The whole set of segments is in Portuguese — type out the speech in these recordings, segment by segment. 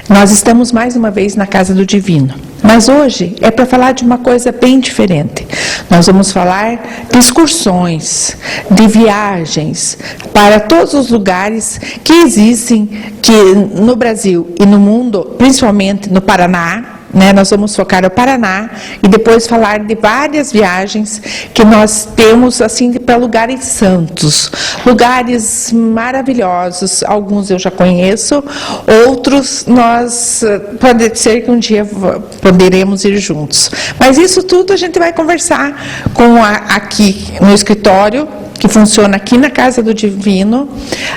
Nós estamos mais uma vez na Casa do Divino, mas hoje é para falar de uma coisa bem diferente. Nós vamos falar de excursões, de viagens para todos os lugares que existem que no Brasil e no mundo, principalmente no Paraná. Nós vamos focar no Paraná e depois falar de várias viagens que nós temos assim para lugares santos, lugares maravilhosos. Alguns eu já conheço, outros pode ser que um dia poderemos ir juntos. Mas isso tudo a gente vai conversar aqui no escritório, que funciona aqui na Casa do Divino,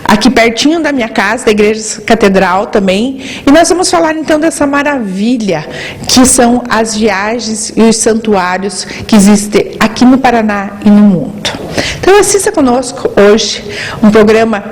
aqui pertinho da minha casa, da Igreja Catedral também, e nós vamos falar então dessa maravilha que são as viagens e os santuários que existem aqui no Paraná e no mundo. Então assista conosco hoje um programa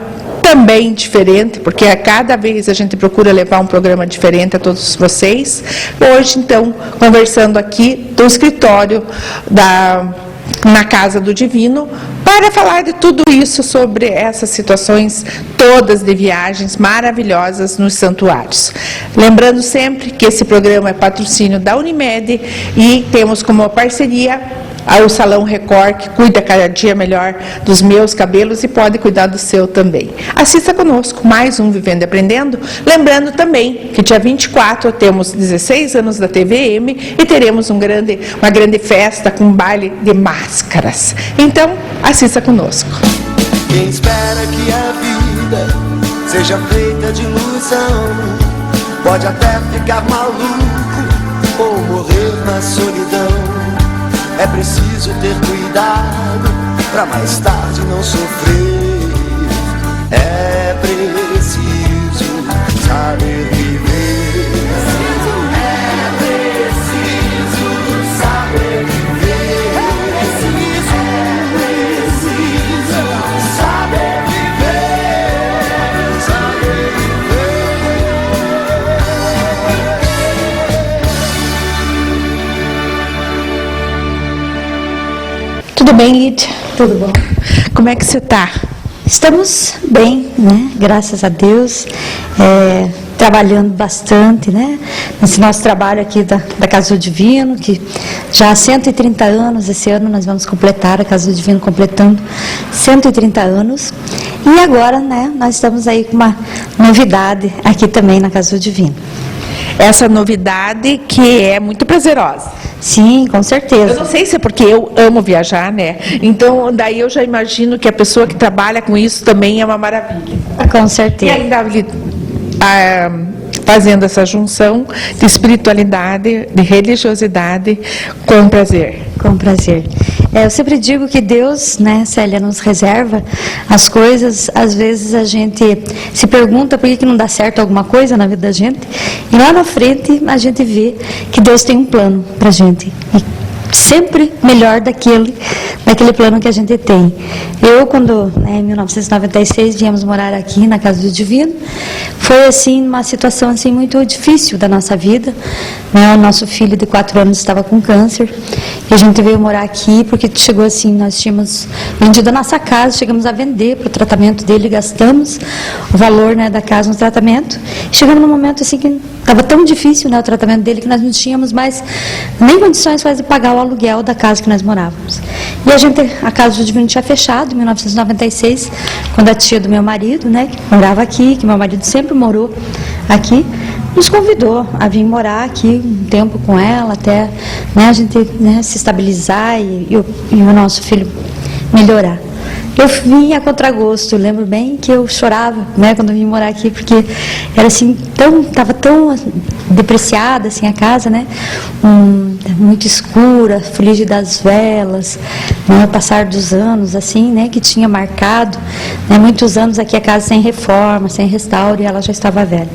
também diferente, porque a cada vez a gente procura levar um programa diferente a todos vocês. Hoje então, conversando aqui do escritório na Casa do Divino, para falar de tudo isso, sobre essas situações todas de viagens maravilhosas nos santuários. Lembrando sempre que esse programa é patrocínio da Unimed e temos como parceria o Salão Record, que cuida cada dia melhor dos meus cabelos e pode cuidar do seu também. Assista conosco mais um Vivendo e Aprendendo. Lembrando também que dia 24 temos 16 anos da TVM e teremos uma grande festa com baile de máscaras. Então, assista conosco. Quem espera que a vida seja feita de ilusão pode até ficar maluco ou morrer na solidão. É preciso ter cuidado pra mais tarde não sofrer. É preciso saber viver. É preciso saber viver. É preciso saber viver. Saber Tudo bem, Lídia? Tudo bom? Como é que você está? Estamos bem, né? Graças a Deus. Trabalhando bastante, né? Nesse nosso trabalho aqui da Casa do Divino, que já há 130 anos, esse ano nós vamos completar a Casa do Divino completando 130 anos. E agora, né, nós estamos aí com uma novidade aqui também na Casa do Divino. Essa novidade que é muito prazerosa. Sim, com certeza. Eu não sei se é porque eu amo viajar, né? Então, daí eu já imagino que a pessoa que trabalha com isso também é uma maravilha. Com certeza. E ainda fazendo essa junção de espiritualidade, de religiosidade com prazer. Com prazer. Eu sempre digo que Deus, né, Célia, nos reserva as coisas. Às vezes a gente se pergunta por que não dá certo alguma coisa na vida da gente. E lá na frente a gente vê que Deus tem um plano para a gente. E sempre melhor daquele plano que a gente tem. Eu, quando, em 1996, viemos morar aqui na Casa do Divino, foi assim uma situação assim muito difícil da nossa vida. O nosso filho de 4 anos estava com câncer e a gente veio morar aqui porque chegou assim, nós tínhamos vendido a nossa casa, chegamos a vender para o tratamento dele, gastamos o valor, né, da casa no tratamento. Chegamos num momento assim que estava tão difícil, né, o tratamento dele, que nós não tínhamos mais nem condições quase de pagar o aluguel da casa que nós morávamos. E a Casa do Divino tinha fechado em 1996, quando a tia do meu marido, né, que morava aqui, que meu marido sempre morou aqui, nos convidou a vir morar aqui um tempo com ela, até, né, a gente, né, se estabilizar e o nosso filho melhorar. Eu vim a contragosto, eu lembro bem que eu chorava, né, quando eu vim morar aqui, porque era assim, estava tão depreciada assim a casa, né, muito escura, frigir das velas, né, o passar dos anos, assim, né, que tinha marcado, né, muitos anos aqui a casa sem reforma, sem restauro, e ela já estava velha.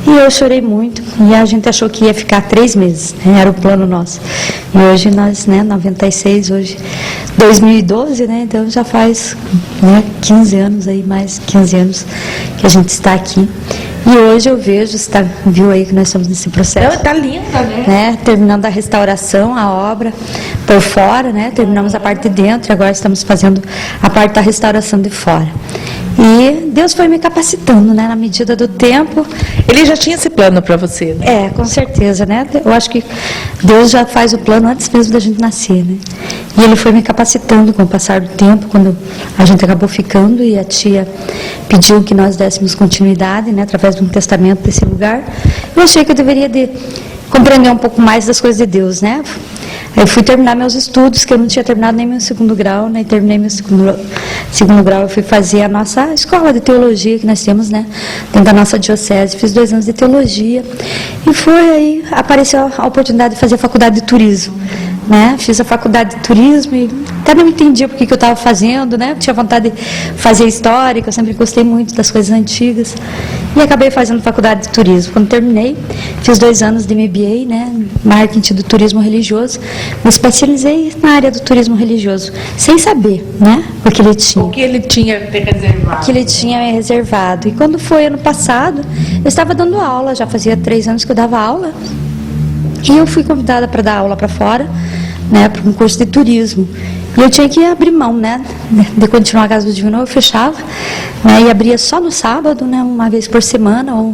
E eu chorei muito, e a gente achou que ia ficar 3 meses, né, era o plano nosso. E hoje nós, né, 96, hoje 2012, né, então já faz, né, 15 anos aí, mais 15 anos que a gente está aqui. E hoje eu vejo, você viu aí que nós estamos nesse processo. Está linda, né? Terminando a restauração, a obra por fora, né? Terminamos a parte de dentro e agora estamos fazendo a parte da restauração de fora. E Deus foi me capacitando, né, na medida do tempo. Ele já tinha esse plano para você, né? Com certeza, né? Eu acho que Deus já faz o plano antes mesmo da gente nascer, né? E Ele foi me capacitando com o passar do tempo, quando a gente acabou ficando e a tia pediu que nós dessemos continuidade, né, através de um testamento desse lugar. Eu achei que eu deveria compreender um pouco mais das coisas de Deus, né? Eu fui terminar meus estudos, que eu não tinha terminado nem meu segundo grau, né? Terminei meu segundo grau, eu fui fazer a nossa escola de teologia que nós temos, né? Dentro da nossa diocese, fiz 2 anos de teologia. E foi aí, apareceu a oportunidade de fazer a faculdade de turismo, né? Fiz a faculdade de turismo e até não entendia por que eu estava fazendo, né? Eu tinha vontade de fazer história, que eu sempre gostei muito das coisas antigas. E acabei fazendo faculdade de turismo. Quando terminei, fiz 2 anos de MBA, né? Marketing do turismo religioso. Me especializei na área do turismo religioso, sem saber, né? Porque ele tinha. O que ele tinha reservado. Que ele tinha me reservado. E quando foi ano passado, eu estava dando aula, já fazia 3 anos que eu dava aula. E eu fui convidada para dar aula para fora, né, para um curso de turismo. E eu tinha que abrir mão, né, de continuar a Casa do Divino, eu fechava, né, e abria só no sábado, né, uma vez por semana, ou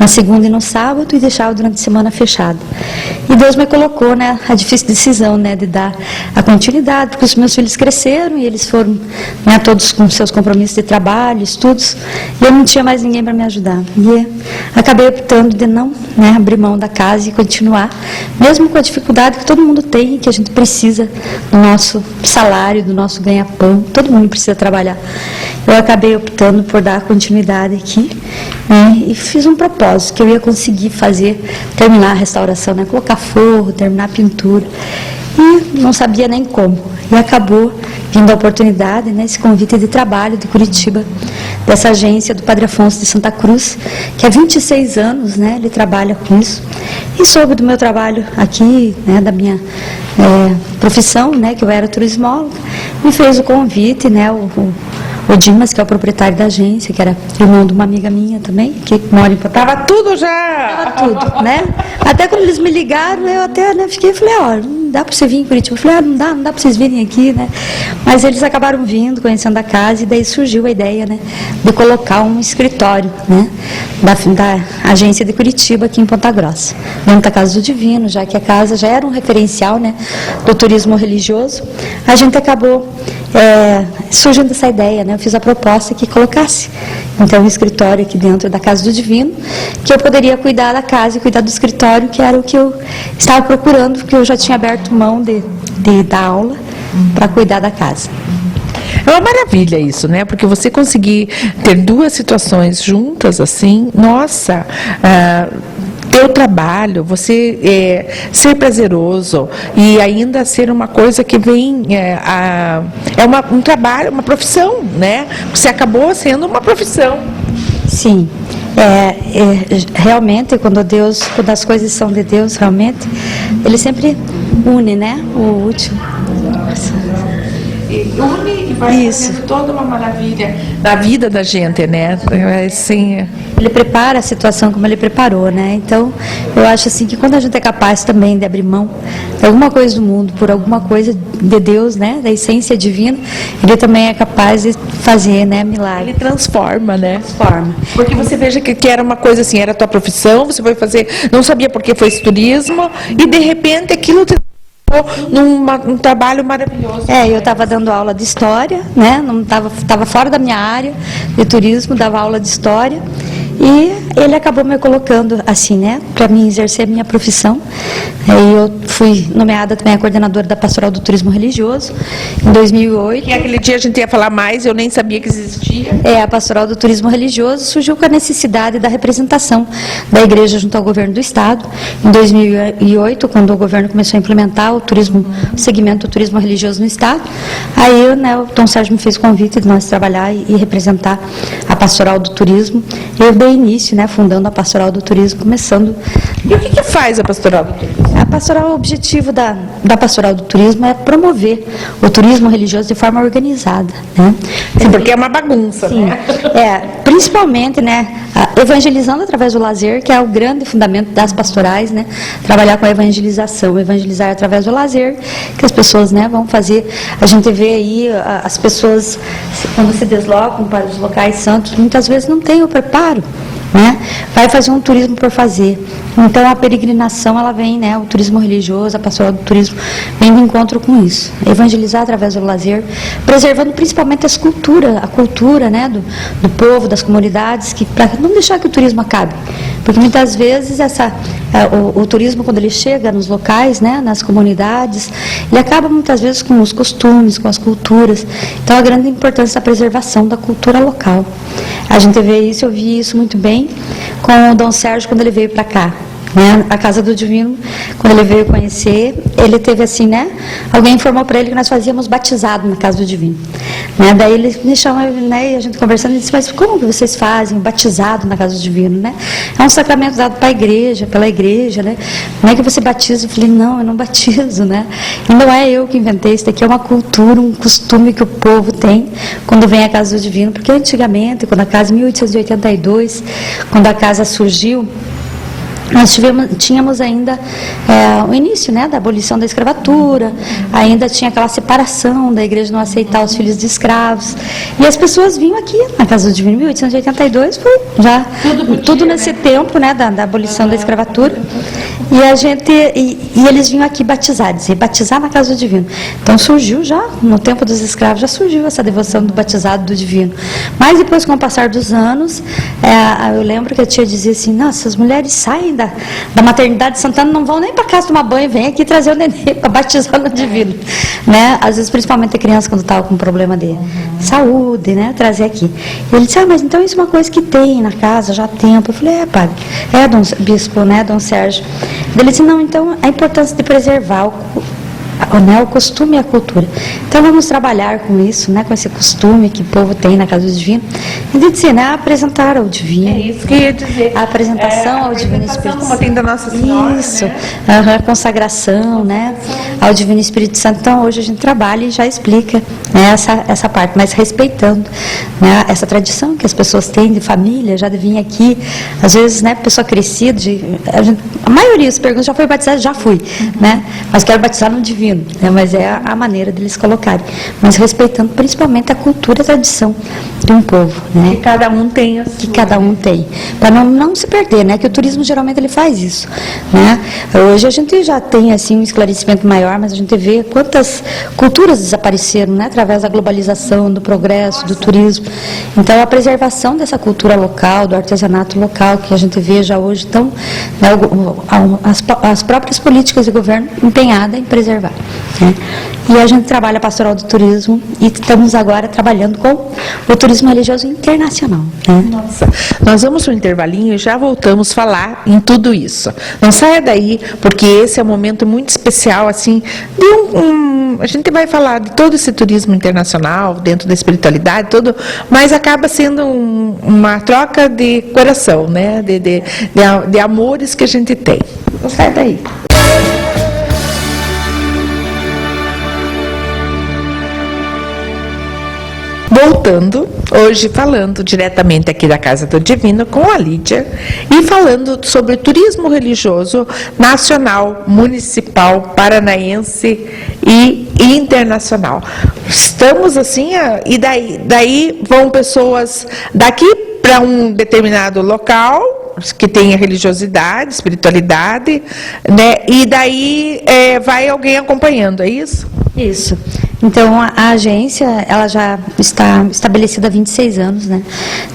na segunda e no sábado, e deixava durante a semana fechado. E Deus me colocou, né, a difícil decisão, né, de dar a continuidade, porque os meus filhos cresceram e eles foram, né, todos com seus compromissos de trabalho, estudos, e eu não tinha mais ninguém para me ajudar. E acabei optando de não, né, abrir mão da casa e continuar, mesmo com a dificuldade que todo mundo tem, que a gente precisa do nosso salário, do nosso ganha-pão, todo mundo precisa trabalhar. Eu acabei optando por dar continuidade aqui, né, e fiz um propósito, que eu ia conseguir terminar a restauração, né, colocar forro, terminar a pintura, e não sabia nem como. E acabou vindo a oportunidade, né, esse convite de trabalho de Curitiba, dessa agência do Padre Afonso de Santa Cruz, que há 26 anos, né, ele trabalha com isso. E soube do meu trabalho aqui, né, da minha profissão, né, que eu era turismóloga, me fez o convite, né, o Dimas, que é o proprietário da agência, que era irmão de uma amiga minha também, que mora em Potaba. Tava tudo já! Tava tudo, né? Até quando eles me ligaram, eu até, né, falei, não dá para você vir em Curitiba. Eu falei, não dá para vocês virem aqui, né? Mas eles acabaram vindo, conhecendo a casa, e daí surgiu a ideia, né, de colocar um escritório, né, da agência de Curitiba, aqui em Ponta Grossa, dentro da Casa do Divino, já que a casa já era um referencial, né, do turismo religioso. A gente acabou surgindo essa ideia, né? Eu fiz a proposta que colocasse então um escritório aqui dentro da Casa do Divino, que eu poderia cuidar da casa e cuidar do escritório, que era o que eu estava procurando, porque eu já tinha aberto mão de dar aula para cuidar da casa. É uma maravilha isso, né? Porque você conseguir ter 2 situações juntas assim, nossa, ter o trabalho, você ser prazeroso e ainda ser uma coisa que vem, um trabalho, uma profissão, né? Você acabou sendo uma profissão. Sim, realmente, quando as coisas são de Deus, realmente, Ele sempre une, né, o útil. Une e vai fazendo toda uma maravilha na vida da gente, né? Assim, Ele prepara a situação como Ele preparou, né? Então, eu acho assim que quando a gente é capaz também de abrir mão de alguma coisa do mundo por alguma coisa de Deus, né, da essência divina, Ele também é capaz de fazer, né, milagre. Ele transforma, né? Transforma. Porque você veja que era uma coisa assim, era a tua profissão, você foi fazer, não sabia por que foi esse turismo, e de repente aquilo te num trabalho maravilhoso. Eu estava dando aula de história, né? Não estava fora da minha área de turismo, dava aula de história. E ele acabou me colocando assim, né, para mim exercer a minha profissão. Aí eu fui nomeada também a coordenadora da Pastoral do Turismo Religioso em 2008. E aquele dia a gente ia falar mais, eu nem sabia que existia. A Pastoral do Turismo Religioso surgiu com a necessidade da representação da igreja junto ao governo do estado. Em 2008, quando o governo começou a implementar o segmento do turismo religioso no estado, aí, né, o Tom Sérgio me fez o convite de nós trabalhar e representar a Pastoral do Turismo. Eu dei início, né, fundando a Pastoral do Turismo, começando. E o que faz a Pastoral do Turismo? A pastoral, o objetivo da pastoral do turismo é promover o turismo religioso de forma organizada, né? Sim, porque é uma bagunça, Sim, né? principalmente, né, evangelizando através do lazer, que é o grande fundamento das pastorais, né, trabalhar com a evangelização, evangelizar através do lazer, que as pessoas, né, vão fazer. A gente vê aí as pessoas, quando se deslocam para os locais santos, muitas vezes não têm o preparo, né? Vai fazer um turismo por fazer. Então a peregrinação, ela vem, né, o turismo religioso, a pastoral do turismo vem de encontro com isso, evangelizar através do lazer, preservando principalmente a cultura, né, do povo, das comunidades, que para não deixar que o turismo acabe, porque muitas vezes o turismo, quando ele chega nos locais, né, nas comunidades, ele acaba muitas vezes com os costumes, com as culturas. Então a grande importância da preservação da cultura local. A gente vê isso, eu vi isso muito bem com o Dom Sérgio quando ele veio para cá, né? A Casa do Divino, quando ele veio conhecer, ele teve assim, né? Alguém informou para ele que nós fazíamos batizado na Casa do Divino, né? Daí ele me chamou, né? E a gente conversando, ele disse: mas como que vocês fazem batizado na Casa do Divino, né? É um sacramento dado para a igreja, pela igreja, né? Como é que você batiza? Eu falei: não, eu não batizo, né? E não é eu que inventei, isso daqui é uma cultura, um costume que o povo tem quando vem à Casa do Divino, porque antigamente, quando a casa, em 1882, quando a casa surgiu, nós tínhamos ainda o início, né, da abolição da escravatura, ainda tinha aquela separação da igreja não aceitar os filhos de escravos, e as pessoas vinham aqui na Casa do Divino. Em 1882 foi já tudo nesse tempo, né, da abolição da escravatura, e eles vinham aqui batizar, dizer, batizar na Casa do Divino. Então surgiu já, no tempo dos escravos, já surgiu essa devoção do batizado do Divino. Mas depois, com o passar dos anos, eu lembro que a tia dizia assim: nossa, as mulheres saem da maternidade de Santana, não vão nem para casa tomar banho, vem aqui trazer o neném para batizar no Divino, né? Às vezes, principalmente a criança, quando estava com problema de saúde, né? Trazer aqui. E ele disse: mas então isso é uma coisa que tem na casa já há tempo. Eu falei: padre, Dom Bispo, né, Dom Sérgio. Ele disse: não, então a importância de preservar o costume e a cultura. Então vamos trabalhar com isso, né, com esse costume que o povo tem na Casa do Divino. E dizer, né, apresentar ao Divino. É isso que eu ia dizer. A apresentação ao Divino Espírito Santo. Como tem da Nossa Senhora. Isso, né? A consagração, né, ao Divino Espírito Santo. Então hoje a gente trabalha e já explica, né, essa parte, mas respeitando, né, essa tradição que as pessoas têm de família, já de vir aqui, às vezes, né, pessoa crescida, a maioria se pergunta: já foi batizado? Já fui, né, mas quero batizar no Divino. Mas é a maneira deles colocarem, mas respeitando principalmente a cultura e a tradição de um povo, né? Que cada um tem a sua. Que cada um tem, para não se perder, né? Que o turismo geralmente ele faz isso, né? Hoje a gente já tem assim um esclarecimento maior, mas a gente vê quantas culturas desapareceram, né? Através da globalização, do progresso, do turismo. Então a preservação dessa cultura local, do artesanato local, que a gente vê já hoje tão, né, as próprias políticas de governo empenhadas em preservar. Né? E a gente trabalha a pastoral do turismo e estamos agora trabalhando com o turismo religioso internacional. Né? Nossa, nós vamos para um intervalinho e já voltamos a falar em tudo isso. Não saia daí, porque esse é um momento muito especial, assim, a gente vai falar de todo esse turismo internacional, dentro da espiritualidade, tudo, mas acaba sendo uma troca de coração, né? De amores que a gente tem. Não saia daí. Voltando, hoje falando diretamente aqui da Casa do Divino com a Lídia e falando sobre o turismo religioso nacional, municipal, paranaense e internacional. Estamos assim, e daí vão pessoas daqui para um determinado local que tenha religiosidade, espiritualidade, né? E daí vai alguém acompanhando, é isso? Isso. Então, a agência, ela já está estabelecida há 26 anos, né,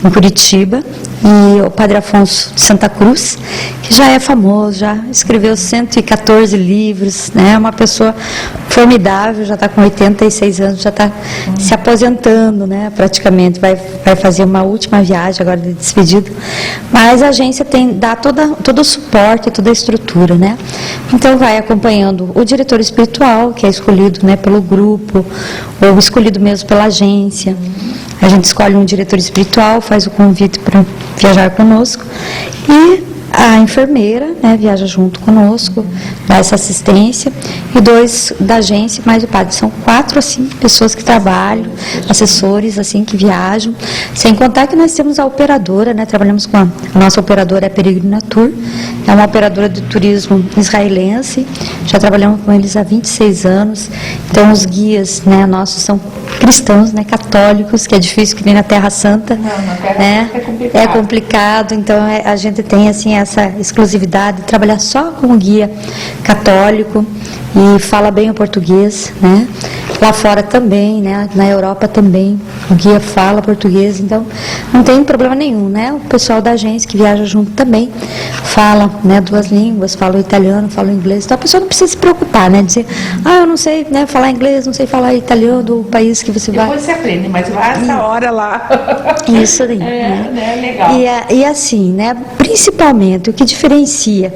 em Curitiba, e o Padre Afonso de Santa Cruz, que já é famoso, já escreveu 114 livros, né, é uma pessoa formidável, já está com 86 anos, já está se aposentando, né, praticamente, vai fazer uma última viagem agora de despedida, mas a agência dá todo o suporte, toda a estrutura, né, então vai acompanhando o diretor espiritual, que é escolhido, né, pelo grupo, ou escolhido mesmo pela agência. A gente escolhe um diretor espiritual, faz o convite para viajar conosco, e a enfermeira, né, viaja junto conosco, dá essa assistência, e 2 da agência, mais o padre. São 4, assim, pessoas que trabalham, assessores, assim, que viajam. Sem contar que nós temos a operadora, né, trabalhamos com a nossa operadora é a Peregrinatur, é uma operadora de turismo israelense, já trabalhamos com eles há 26 anos. Então, os guias, né, nossos são cristãos, né, católicos, que é difícil, que nem na Terra Santa, né, é complicado. Então, a gente tem, assim, essa exclusividade de trabalhar só com o guia católico e fala bem o português, né? Lá fora também, né? Na Europa também, o guia fala português, então não tem problema nenhum, né? O pessoal da agência que viaja junto também fala, né, 2 línguas, fala o italiano, fala o inglês, então a pessoa não precisa se preocupar, né? Dizer, eu não sei, né, falar inglês, não sei falar italiano do país que você vai. Depois você aprende, mas vai essa hora lá. Isso aí, né? Legal. E assim, né, principalmente, o que diferencia,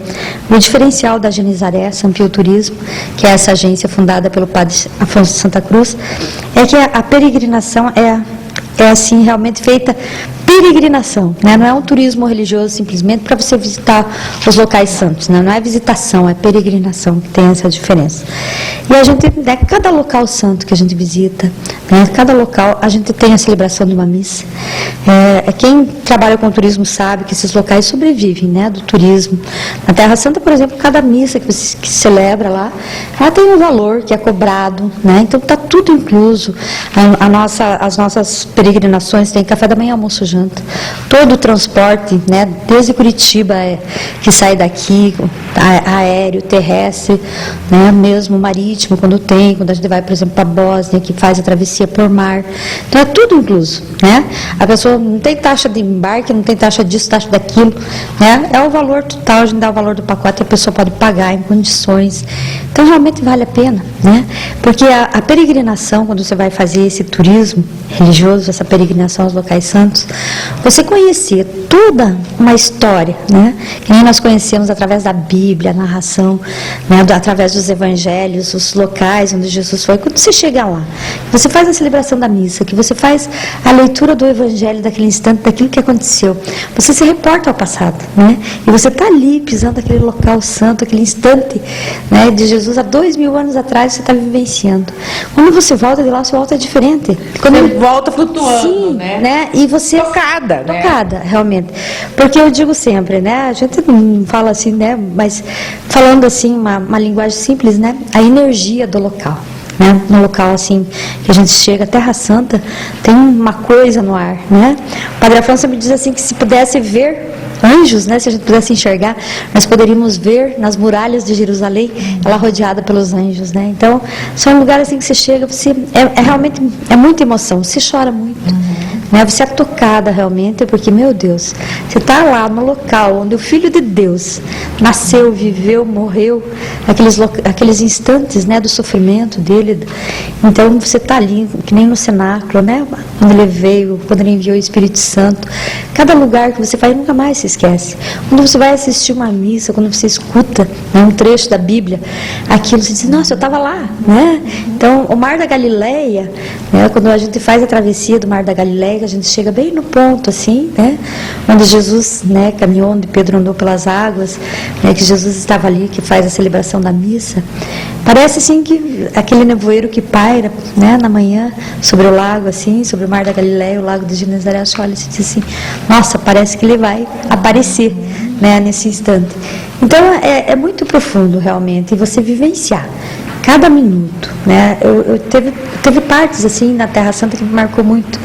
o diferencial da Genizaré, São Pio Turismo, que é essa agência fundada pelo padre Afonso de Santa Cruz, é que a peregrinação é assim, realmente feita peregrinação, né? Não é um turismo religioso simplesmente para você visitar os locais santos, né? Não é visitação, é peregrinação, que tem essa diferença. E a gente, né, cada local santo que a gente visita, né, cada local, a gente tem a celebração de uma missa. Quem trabalha com turismo sabe que esses locais sobrevivem, né, do turismo. Na Terra Santa, por exemplo, cada missa que se celebra lá, ela tem um valor que é cobrado, né? Então está tudo incluso. As nossas peregrinações têm café da manhã, almoço, janta. Todo o transporte, né, desde Curitiba, que sai daqui, aéreo, terrestre, né, mesmo marítimo, quando a gente vai, por exemplo, para a Bósnia, que faz a travessia por mar. Então é tudo incluso, né? A pessoa não tem taxa de embarque, não tem taxa disso, taxa daquilo, né? É o valor total, a gente dá o valor do pacote e a pessoa pode pagar em condições. Então realmente vale a pena, né? Porque a peregrinação, quando você vai fazer esse turismo religioso, essa peregrinação aos locais santos, você conhecer toda uma história, né? Que nem nós conhecemos através da Bíblia, a narração, né? Através dos evangelhos, os locais onde Jesus foi. Quando você chega lá, você faz a celebração da missa, que você faz a leitura do evangelho daquele instante, daquilo que aconteceu, você se reporta ao passado, né? E você está ali pisando aquele local santo, aquele instante, né, de Jesus há 2000 anos atrás, você está vivenciando. Quando você volta de lá, você volta diferente. Quando Você volta flutuando, sim, né? E você Tocada, né? Tocada, realmente. Porque eu digo sempre, né? A gente não fala assim, né? Mas falando assim, uma linguagem simples, né? A energia do local. Né? No local assim que a gente chega, Terra Santa, tem uma coisa no ar, né? O Padre Afonso me diz assim que se pudesse ver anjos, né? Se a gente pudesse enxergar, nós poderíamos ver nas muralhas de Jerusalém, ela rodeada pelos anjos, né? Então, são um lugar assim que você chega, você realmente muita emoção, você chora muito. Né? Você é tocada realmente, porque, meu Deus, você está lá no local onde o Filho de Deus nasceu, viveu, morreu, aqueles instantes, né, do sofrimento dele. Então, você está ali, que nem no cenáculo, né? Quando ele veio, quando ele enviou o Espírito Santo. Cada lugar que você vai, nunca mais se esquece. Quando você vai assistir uma missa, quando você escuta, né, um trecho da Bíblia, aquilo, você diz, nossa, eu estava lá, né? Então, o Mar da Galileia, né, quando a gente faz a travessia do Mar da Galileia, a gente chega bem no ponto, assim, né, onde Jesus, né, caminhou, onde Pedro andou pelas águas, né, que Jesus estava ali, que faz a celebração da missa. Parece, assim, que aquele nevoeiro que paira, né, na manhã, sobre o lago, assim, sobre o Mar da Galileia, o lago de Genezaré, você olha e diz assim, nossa, parece que ele vai aparecer, né, nesse instante. Então, é muito profundo, realmente, e você vivenciar cada minuto, né? Teve partes assim na Terra Santa que me marcou muito.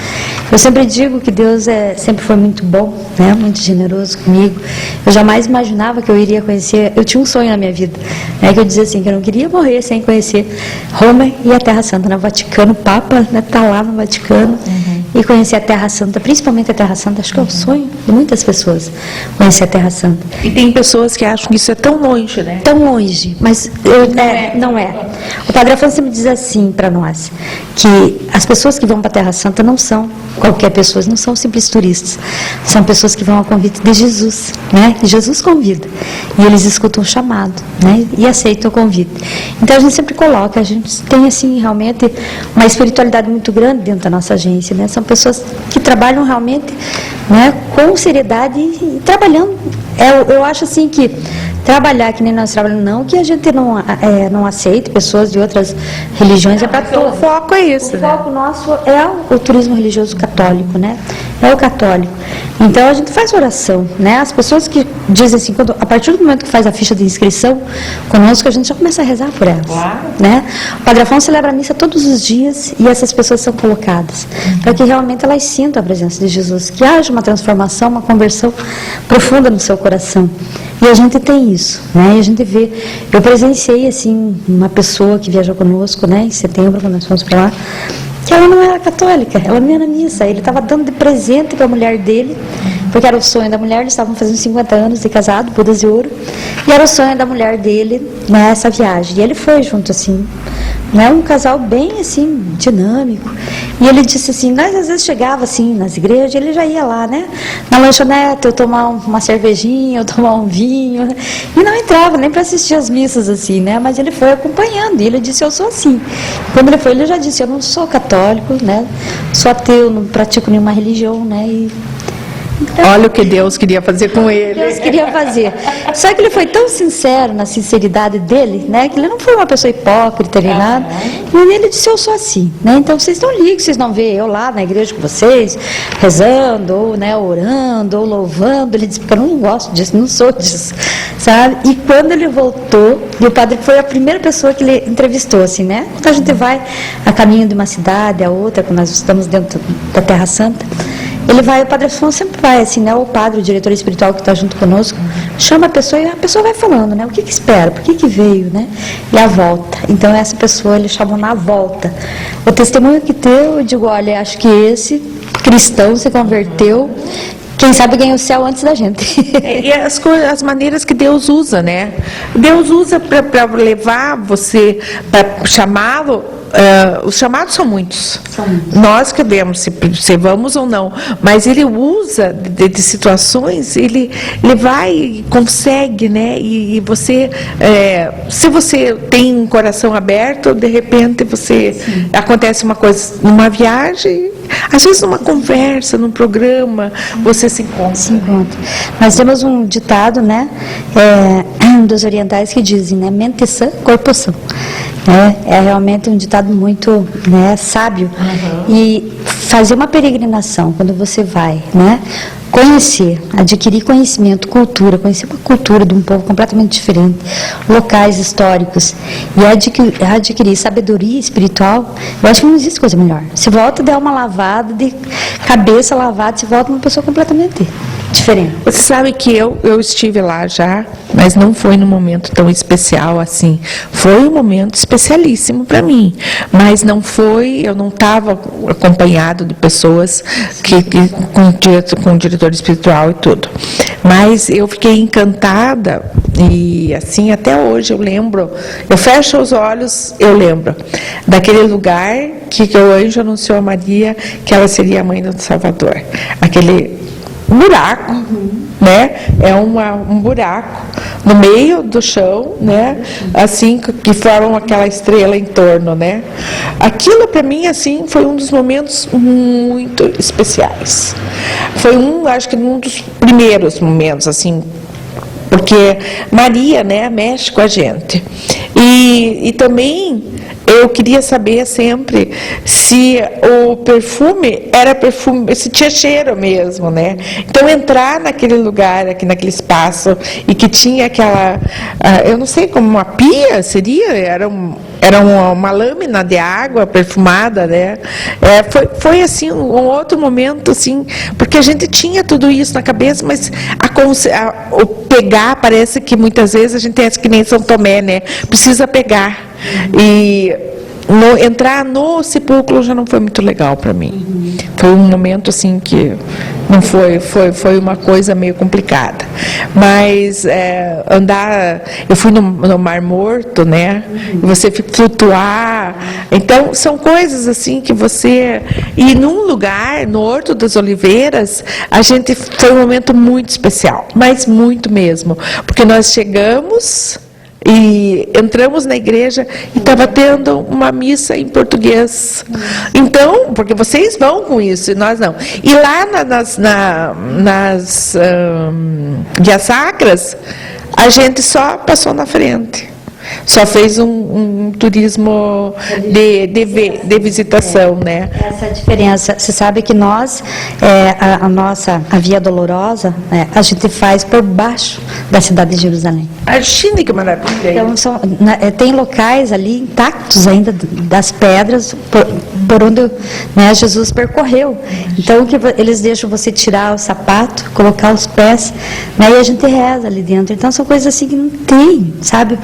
Eu sempre digo que Deus sempre foi muito bom, né? Muito generoso comigo. Eu jamais imaginava que eu iria conhecer. Eu tinha um sonho na minha vida, né? Que eu dizia assim que eu não queria morrer sem conhecer Roma e a Terra Santa, no Vaticano. O Papa, né, tá lá no Vaticano. E conhecer a Terra Santa, principalmente a Terra Santa, acho que é o sonho de muitas pessoas, conhecer a Terra Santa. E tem pessoas que acham que isso é tão longe, né? Tão longe, mas não é. O Padre Afonso me diz assim para nós, que as pessoas que vão para a Terra Santa não são qualquer pessoa, não são simples turistas, são pessoas que vão ao convite de Jesus, né? Que Jesus convida, e eles escutam o chamado, né? E aceitam o convite. Então a gente sempre coloca, a gente tem assim realmente uma espiritualidade muito grande dentro da nossa agência, né? São pessoas que trabalham realmente, né, com seriedade e trabalhando Eu acho assim que trabalhar que nem nós trabalhamos, não que a gente não aceite pessoas de outras religiões, é para todos. O foco é isso, O foco nosso é o turismo religioso católico, né? É o católico. Então a gente faz oração, né? As pessoas que dizem assim, a partir do momento que faz a ficha de inscrição conosco, a gente já começa a rezar por elas, né? O Padre Afonso celebra a missa todos os dias e essas pessoas são colocadas para que realmente elas sintam a presença de Jesus, que haja uma transformação, uma conversão profunda no seu coração. E a gente tem isso, né? E a gente vê. Eu presenciei assim uma pessoa que viajou conosco, né? Em setembro, quando nós fomos para lá, que ela não era católica, ela não ia na missa. Ele estava dando de presente para a mulher dele, porque era o sonho da mulher. Eles estavam fazendo 50 anos de casado, bodas de ouro, e era o sonho da mulher dele nessa viagem. E ele foi junto assim, né? Um casal bem assim dinâmico. E ele disse assim, nós às vezes chegava assim nas igrejas, ele já ia lá, né? Na lanchonete, eu tomar uma cervejinha, eu tomar um vinho, e não entrava nem para assistir as missas assim, né? Mas ele foi acompanhando, e ele disse, eu sou assim. Quando ele foi, ele já disse, eu não sou católico, né? Sou ateu, não pratico nenhuma religião, né? Então, olha o que Deus queria fazer com ele. Deus queria fazer. Só que ele foi tão sincero na sinceridade dele, né? Que ele não foi uma pessoa hipócrita nem nada. E ele disse, eu sou assim, né? Então vocês não ligam, vocês não veem eu lá na igreja com vocês, rezando, ou né, orando, ou louvando. Ele disse, porque eu não gosto disso, não sou disso, sabe? E quando ele voltou, e o padre foi a primeira pessoa que ele entrevistou, assim, né? Quando a gente vai a caminho de uma cidade, a outra, quando nós estamos dentro da Terra Santa, ele vai, o Padre Afonso sempre vai assim, né? O padre, o diretor espiritual que está junto conosco, chama a pessoa e a pessoa vai falando, né? O que espera, por que veio, né? E a volta. Então essa pessoa ele chamou na volta. O testemunho que deu, eu digo, olha, acho que esse cristão se converteu, quem sabe ganha o céu antes da gente. E as maneiras que Deus usa, né? Deus usa para levar você, para chamá-lo. Os chamados são muitos. Nós que vemos se vamos ou não, mas ele usa de situações, ele vai e consegue, né? E você, se você tem um coração aberto, de repente acontece uma coisa numa viagem, às vezes numa conversa, num programa, você se encontra. Nós temos um ditado, né? Dos orientais que dizem, né? Mente sã, corpo são. É realmente um ditado muito, né, sábio. E fazer uma peregrinação, quando você vai, né, conhecer, adquirir conhecimento, cultura, conhecer uma cultura de um povo completamente diferente, locais históricos, e adquirir sabedoria espiritual, eu acho que não existe coisa melhor. Se volta der uma lavada, de cabeça lavada, se volta uma pessoa completamente diferente. Você sabe que eu estive lá já, mas não foi num momento tão especial assim. Foi um momento especialíssimo para mim, mas não foi, eu não estava acompanhado de pessoas com o diretor espiritual e tudo. Mas eu fiquei encantada e assim até hoje eu lembro, eu fecho os olhos, eu lembro daquele lugar que o anjo anunciou a Maria que ela seria a mãe do Salvador. Aquele buraco, né? É um buraco no meio do chão, né? Assim que formam aquela estrela em torno, né? Aquilo para mim assim foi um dos momentos muito especiais. Foi acho que um dos primeiros momentos assim, porque Maria, né, mexe com a gente. E também eu queria saber sempre se o perfume era perfume, se tinha cheiro mesmo, né? Então entrar naquele lugar, aqui naquele espaço, e que tinha aquela, eu não sei, como uma pia seria, era uma lâmina de água perfumada, né? Foi assim um outro momento, assim, porque a gente tinha tudo isso na cabeça, mas o pegar, parece que muitas vezes a gente é que nem São Tomé, né? Precisa pegar. E entrar no sepulcro já não foi muito legal para mim. Foi um momento assim que não foi uma coisa meio complicada. Mas eu fui no Mar Morto, né? E você flutuar. Então são coisas assim que você e num lugar no Horto das Oliveiras foi um momento muito especial, mas muito mesmo, porque nós chegamos. e entramos na igreja e estava tendo uma missa em português. Então, porque vocês vão com isso e nós não. E lá nas guias sacras, a gente só passou na frente. Só fez um turismo de visitação, né? Essa é a diferença. Você sabe que nós, a Via Dolorosa, a gente faz por baixo da cidade de Jerusalém. Imagina que maravilha. Então, tem locais ali intactos ainda das pedras por onde, né, Jesus percorreu. Então, eles deixam você tirar o sapato, colocar os pés, né, e a gente reza ali dentro. Então, são coisas assim que não tem, sabe?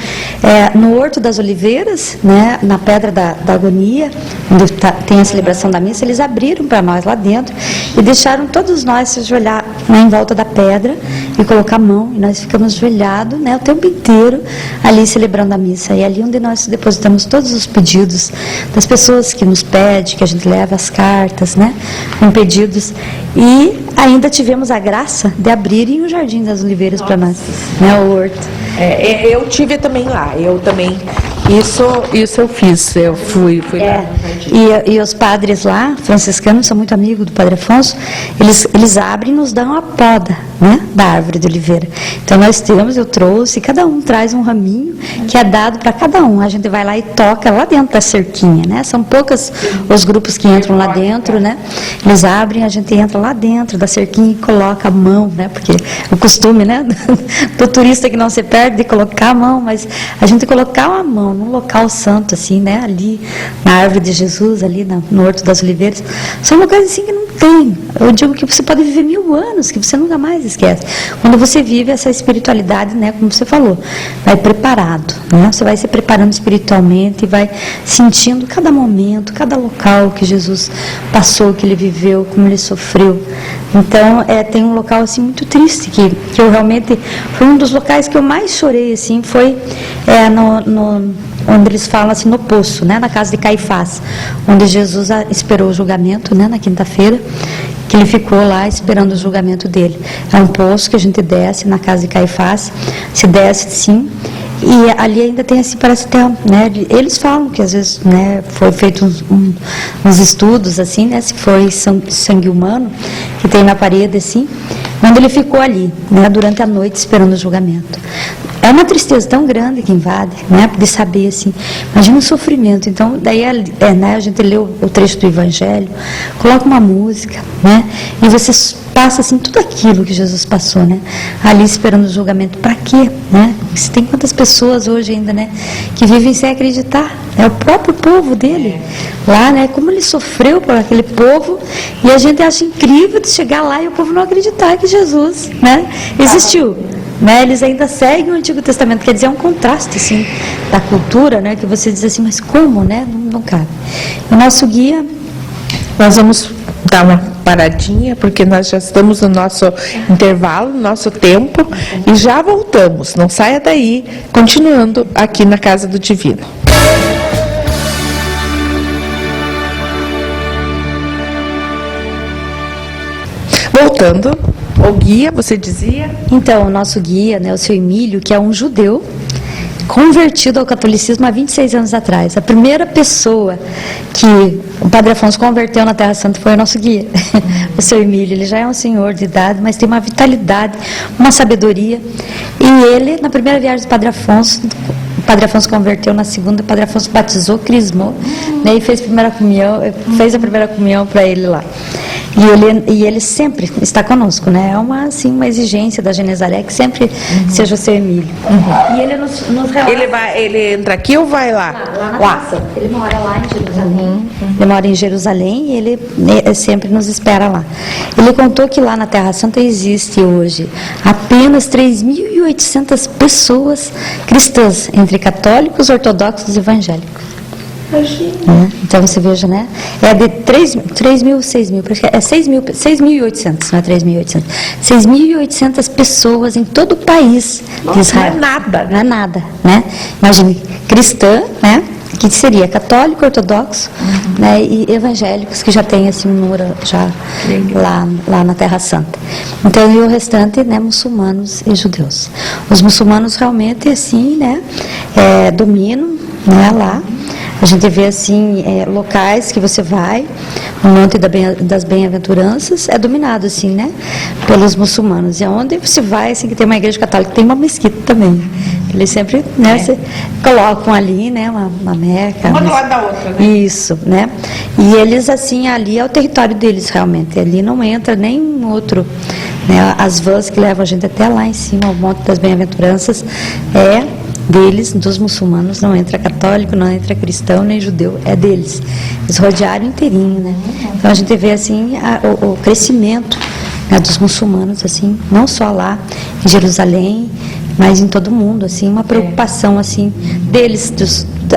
No Horto das Oliveiras, né, na Pedra da Agonia, onde tem a celebração da missa, eles abriram para nós lá dentro e deixaram todos nós se ajoelhar, né, em volta da pedra e colocar a mão, e nós ficamos ajoelhados, né, o tempo inteiro ali celebrando a missa. E ali onde nós depositamos todos os pedidos das pessoas que nos pedem, que a gente leva as cartas, né, com pedidos. E ainda tivemos a graça de abrirem o Jardim das Oliveiras para nós, né, o horto. Eu tive também lá, isso eu fiz, eu fui lá. E os padres lá, franciscanos, são muito amigos do Padre Afonso, eles abrem e nos dão a poda, né, da árvore de oliveira. Então eu trouxe, cada um traz um raminho que é dado para cada um. A gente vai lá e toca lá dentro da cerquinha, né? São poucos os grupos que entram lá dentro, né? Eles abrem, a gente entra lá dentro da cerquinha e coloca a mão, né? Porque o costume, né, do turista que não se perde de colocar a mão, mas a gente colocar a mão num local santo, assim, né? Ali na árvore de Jesus, ali no Horto das Oliveiras, são locais assim que não tem. Eu digo que você pode viver 1000 anos, que você nunca mais esquece. Quando você vive essa espiritualidade, né, como você falou, vai preparado, né? Você vai se preparando espiritualmente e vai sentindo cada momento, cada local que Jesus passou, que ele viveu, como ele sofreu. Então, tem um local assim muito triste que eu realmente foi um dos locais que eu mais chorei, assim, foi onde eles falam assim, no poço, né, na casa de Caifás, onde Jesus esperou o julgamento, né, na quinta-feira, que ele ficou lá esperando o julgamento dele. É um poço que a gente desce na casa de Caifás, se desce sim, e ali ainda tem assim, parece ter, né, eles falam que às vezes, né, foi feito uns estudos assim, né, se foi sangue humano, que tem na parede assim, onde ele ficou ali, né, durante a noite esperando o julgamento. É uma tristeza tão grande que invade, né, de saber assim, imagina o sofrimento. Então, daí né, a gente lê o trecho do Evangelho, coloca uma música, né, e você passa assim tudo aquilo que Jesus passou, né, ali esperando o julgamento. Para quê, né? Se tem quantas pessoas hoje ainda, né, que vivem sem acreditar, é o próprio povo dele lá, né, como ele sofreu por aquele povo, e a gente acha incrível de chegar lá e o povo não acreditar que Jesus, né, existiu. Né, eles ainda seguem o Antigo Testamento, quer dizer, é um contraste assim, da cultura, né, que você diz assim, mas como, né, não cabe. O nosso guia, nós vamos dar uma paradinha, porque nós já estamos no nosso intervalo, no nosso tempo, e já voltamos, não saia daí, continuando aqui na Casa do Divino. Voltando, o guia, você dizia? Então, o nosso guia, né, o seu Emílio, que é um judeu convertido ao catolicismo há 26 anos atrás. A primeira pessoa que o Padre Afonso converteu na Terra Santa foi o nosso guia, o seu Emílio. Ele já é um senhor de idade, mas tem uma vitalidade, uma sabedoria. E ele, na primeira viagem do Padre Afonso, o Padre Afonso converteu, na segunda o Padre Afonso batizou, crismou, né, e fez a primeira comunhão para ele lá. E ele sempre está conosco, né? É uma exigência da Genesaré que sempre seja o seu Emílio. E ele nos relata. Ele entra aqui ou vai lá? Lá. Ele mora lá em Jerusalém. Ele mora em Jerusalém e ele sempre nos espera lá. Ele contou que lá na Terra Santa existe hoje apenas 3.800 pessoas cristãs, entre católicos, ortodoxos e evangélicos. Então você veja, né? É de 6.000, é 6.800, não é 3.800. 6.800 pessoas em todo o país de Israel. Não é nada. Não é nada, né? Imagine, cristã, né? que seria católico, ortodoxo, né, e evangélicos, que já tem assim um número já lá na Terra Santa. Então, e o restante, né, muçulmanos e judeus. Os muçulmanos realmente assim, né, dominam, né, lá. A gente vê assim locais que você vai, o Monte das Bem-aventuranças é dominado assim, né, pelos muçulmanos. E aonde você vai, assim, que tem uma igreja católica, tem uma mesquita também. Eles sempre, né, colocam ali, né, uma meca. Uma do lado da outra, né? Isso, né? E eles assim, ali é o território deles realmente. Ali não entra nenhum outro, né? As vans que levam a gente até lá em cima, o Monte das Bem-aventuranças deles, dos muçulmanos, não entra católico, não entra cristão, nem judeu, é deles. Eles rodearam inteirinho, né? Então a gente vê assim o crescimento, né, dos muçulmanos, assim, não só lá em Jerusalém, mas em todo o mundo, assim, uma preocupação assim deles,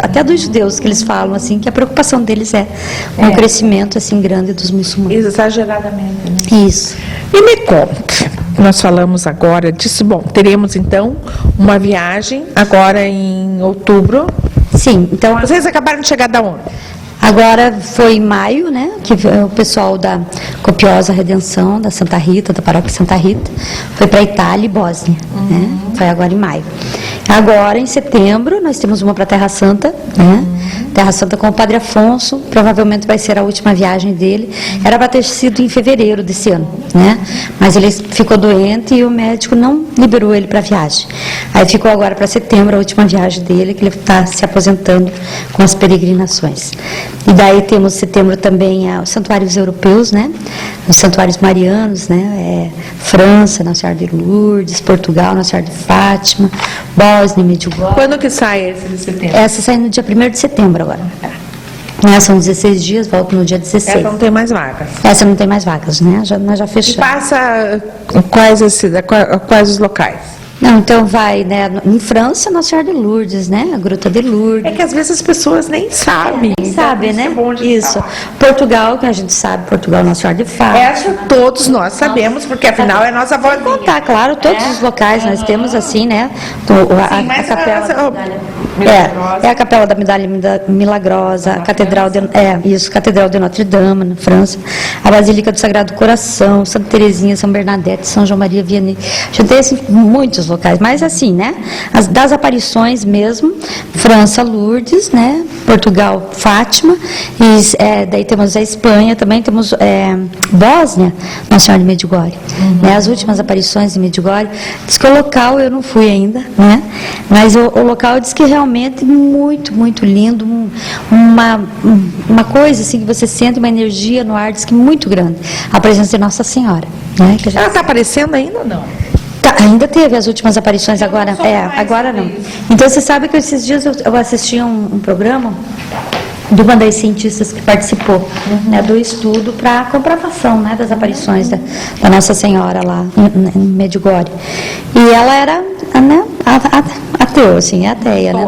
até dos judeus, que eles falam assim, que a preocupação deles é com o crescimento assim grande dos muçulmanos. Exageradamente, né? Isso. E me conte, nós falamos agora disso, bom, teremos então uma viagem agora em outubro. Sim, então Vocês acabaram de chegar da onde? agora foi em maio, né, que o pessoal da Copiosa Redenção, da Santa Rita, da Paróquia Santa Rita, foi para Itália e Bósnia, né? Foi agora em maio. Agora, em setembro, nós temos uma para Terra Santa, né? Terra Santa com o Padre Afonso, provavelmente vai ser a última viagem dele. Era para ter sido em fevereiro desse ano, né? Mas ele ficou doente e o médico não liberou ele para a viagem. Aí ficou agora para setembro a última viagem dele, que ele está se aposentando com as peregrinações. E daí temos setembro também os santuários europeus, né? Os santuários marianos, né? França, Nossa Senhora de Lourdes, Portugal, Nossa Senhora de Fátima, Bósnia, Medjugorje. Quando que sai esse de setembro? Essa sai no dia 1º de setembro agora. Né, são 16 dias, volta no dia 16. Essa não tem mais vagas. Essa não tem mais vagas, né? Nós já E fechamos. passa quais os locais? Não, então vai, né? Em França, Nossa Senhora de Lourdes, né? A Gruta de Lourdes. É que às vezes as pessoas nem sabem. Nem Então, sabe, isso né? é bom de Isso. falar. Portugal, que a gente sabe, Portugal, Nossa Senhora de Fátima. Essa todos nós sabemos, porque afinal é nossa vozinha. Contar, claro, todos os locais nós temos assim, né? Sim, mas a capela. Milagrosa. É a Capela da Medalha Milagrosa, a Catedral Catedral de Notre Dame, na França, a Basílica do Sagrado Coração, Santa Teresinha, São Bernadette, São João Maria Vianney. Já tem assim, muitos locais, mas assim, né? Das aparições mesmo, França, Lourdes, né? Portugal, Fátima, e daí temos a Espanha, também temos Bósnia, Nossa Senhora de Medjugorje. Né? As últimas aparições de Medjugorje, diz que o local eu não fui ainda, né? Mas o local diz que realmente muito, muito lindo, uma coisa assim que você sente uma energia no ar, diz que muito grande, a presença de Nossa Senhora, né? Que Ela está aparecendo ainda ou não? ainda teve as últimas aparições agora, agora não. Então você sabe que esses dias eu assisti um programa de uma das cientistas que participou, né, do estudo para comprovação, né, das aparições da Nossa Senhora lá em Medjugorje. E ela era, né, ateu, assim, ateia, né,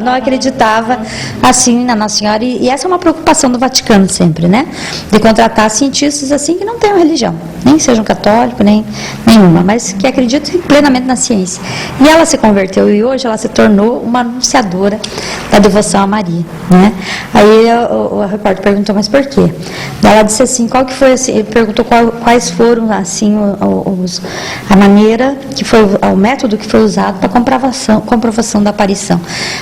não acreditava assim na Nossa Senhora, e essa é uma preocupação do Vaticano sempre, né, de contratar cientistas assim que não tenham religião, nem sejam católicos, nem nenhuma, mas que acreditam plenamente na ciência. E ela se converteu e hoje ela se tornou uma anunciadora da devoção a Maria, né? Aí o repórter perguntou, mas por quê? Ela disse assim, qual que foi assim, ele perguntou quais foram assim a maneira que foi, o método que foi usado para comprovação da aparição.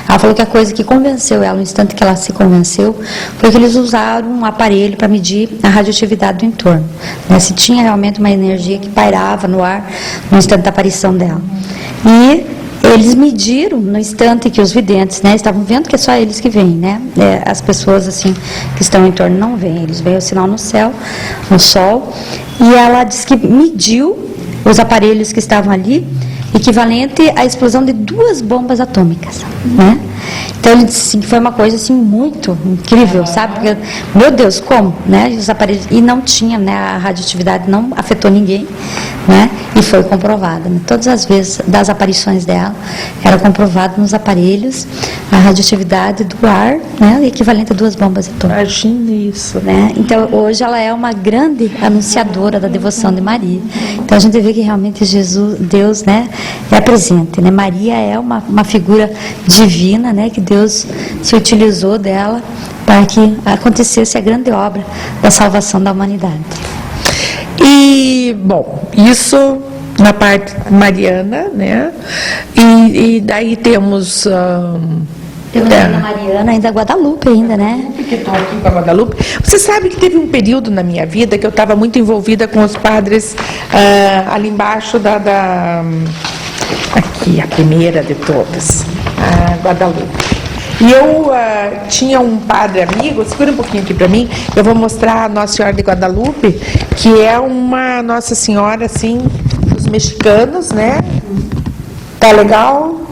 Ela falou que a coisa que convenceu ela, no instante que ela se convenceu, foi que eles usaram um aparelho para medir a radioatividade do entorno, né? Se tinha realmente uma energia que pairava no ar no instante da aparição dela. E eles mediram no instante que os videntes, né, estavam vendo que é só eles que veem, né? As pessoas assim que estão em torno não veem, eles veem o sinal no céu, no sol. E ela disse que mediu os aparelhos que estavam ali, equivalente à explosão de 2 bombas atômicas, né? Então ele disse assim, que foi uma coisa assim muito incrível, sabe? Porque, meu Deus, como, né? Os aparelhos, e não tinha, né? A radioatividade não afetou ninguém, né? E foi comprovada, né? Todas as vezes das aparições dela era comprovado nos aparelhos a radioatividade do ar, né? Equivalente a 2 bombas atômicas. Imagine isso, né? Então hoje ela é uma grande anunciadora da devoção de Maria. Então a gente vê que realmente Jesus, Deus, né, é presente, né? Maria é uma figura divina, né? Que Deus se utilizou dela para que acontecesse a grande obra da salvação da humanidade. E, bom, isso na parte mariana, né? E daí temos... Temos a Mariana, ainda Guadalupe ainda, né? Que estou aqui com a Guadalupe. Você sabe que teve um período na minha vida que eu estava muito envolvida com os padres ali embaixo aqui, a primeira de todas, a Guadalupe. E eu tinha um padre amigo, segura um pouquinho aqui para mim, eu vou mostrar a Nossa Senhora de Guadalupe, que é uma Nossa Senhora, assim, dos mexicanos, né? Tá legal?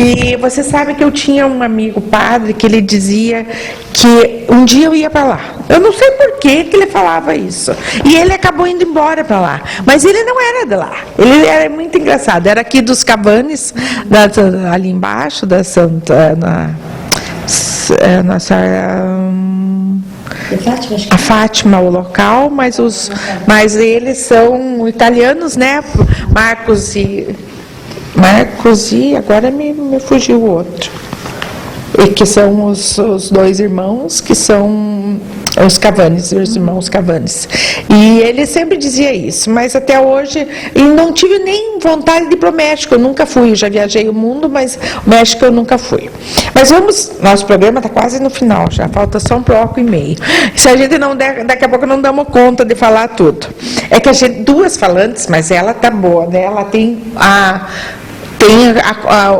E você sabe que eu tinha um amigo padre que ele dizia que um dia eu ia para lá. Eu não sei por que ele falava isso. E ele acabou indo embora para lá. Mas ele não era de lá. Ele era muito engraçado. Era aqui dos Cavanes, ali embaixo, da Santa... A Fátima, o local, mas eles são italianos, né? Marcos e agora me fugiu o outro. E que são os dois irmãos, que são os Cavanes, os irmãos Cavanes. E ele sempre dizia isso, mas até hoje, e não tive nem vontade de ir para o México, eu nunca fui, já viajei o mundo, mas o México eu nunca fui. Mas nosso programa está quase no final, já falta só um bloco e meio. Se a gente não der, daqui a pouco não damos conta de falar tudo. É que a gente, duas falantes, mas ela tá boa, né? Ela tem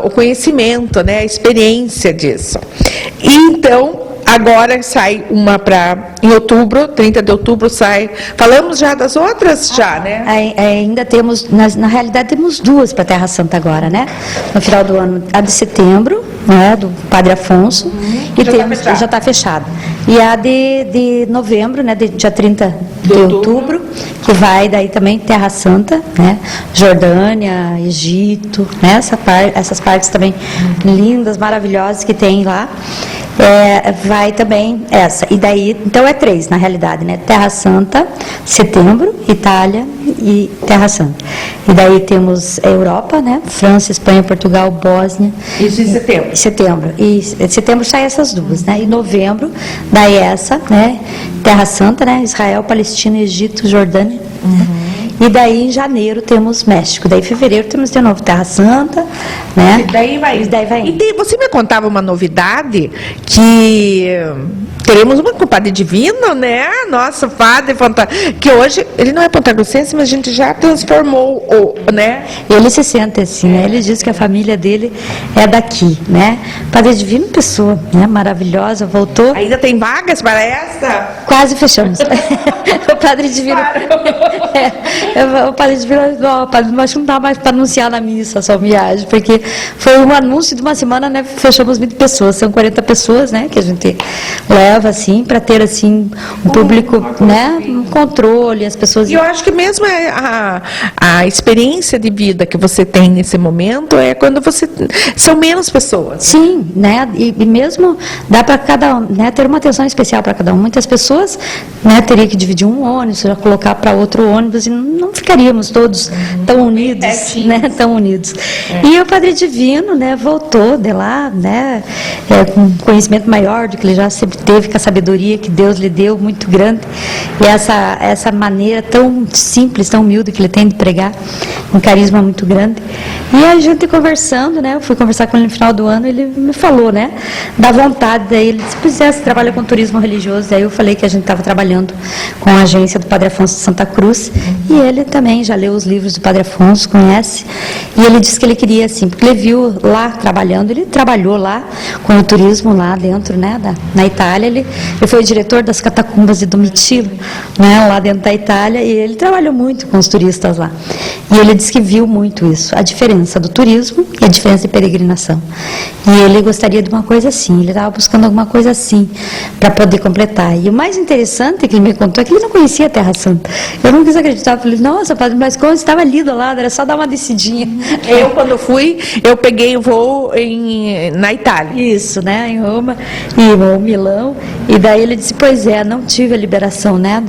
o conhecimento, né, a experiência disso. E então, agora sai uma em outubro, 30 de outubro sai. Falamos já das outras? Já, né? Ainda temos, na realidade, temos duas para Terra Santa agora, né? No final do ano, a de setembro, né, do Padre Afonso, e já está fechada. E a de novembro, né, dia 30 de outubro, que vai daí também Terra Santa, né? Jordânia, Egito, né? Essas partes também lindas, maravilhosas que tem lá. Vai também essa. E daí, então é 3 na realidade, né? Terra Santa, setembro, Itália e Terra Santa. E daí temos a Europa, né? França, Espanha, Portugal, Bósnia. Isso em setembro. Setembro. E setembro sai essas duas, né? E novembro, daí essa, né? Terra Santa, né? Israel, Palestina, Egito, Jordânia. E daí em janeiro temos México. Daí em fevereiro temos de novo Terra Santa, né? E daí vai. E você me contava uma novidade que teremos um compadre divino, né? Nosso padre, que hoje, ele não é pontagrossense, mas a gente já transformou, né? Ele se sente assim, né? Ele diz que a família dele é daqui, né? Padre divino, pessoa, né? Maravilhosa, voltou. Ainda tem vagas para essa? Quase fechamos. O Padre Divino... o Padre Divino... Mas não dá mais para anunciar na missa só viagem, porque foi um anúncio de uma semana, né? Fechamos 20 pessoas, são 40 pessoas, né? Que a gente leva, assim, para ter, assim, um público, né? Um controle, as pessoas... E eu acho que mesmo a experiência de vida que você tem nesse momento é quando são menos pessoas. Sim, né? E mesmo dá para cada um, né? Ter uma atenção especial para cada um. Muitas pessoas, né? Teria que dividir um ônibus, já colocar para outro ônibus e não ficaríamos todos tão unidos, né? Tão unidos. E o Padre Divino, né? Voltou de lá, né? Com conhecimento maior do que ele já sempre teve, com a sabedoria que Deus lhe deu, muito grande. E essa maneira tão simples, tão humilde que ele tem de pregar, um carisma muito grande. E a gente conversando, né? Eu fui conversar com ele no final do ano, ele me falou, né? Da vontade, daí ele disse, pois é, você trabalha com turismo religioso. Daí eu falei que a gente estava trabalhando com a agência do Padre Afonso de Santa Cruz. E ele também já leu os livros do Padre Afonso, conhece. E ele disse que ele queria, assim, porque ele viu lá trabalhando, ele trabalhou lá com o turismo lá dentro, né? Na Itália, ele foi o diretor das catacumbas de Domitilo, né? Lá dentro da Itália, e ele trabalhou muito com os turistas lá. E ele disse que viu muito isso, a diferença do turismo e a diferença de peregrinação. E ele gostaria de uma coisa assim, ele estava buscando alguma coisa assim, para poder completar. E o mais interessante que ele me contou é que ele não conhecia a Terra Santa. Eu não quis acreditar, eu falei, nossa, padre, mas como estava ali do lado, era só dar uma descidinha. Eu, quando fui, eu peguei o voo na Itália. Isso, né, em Roma, e Milão. E daí ele disse, pois é, não tive a liberação, né,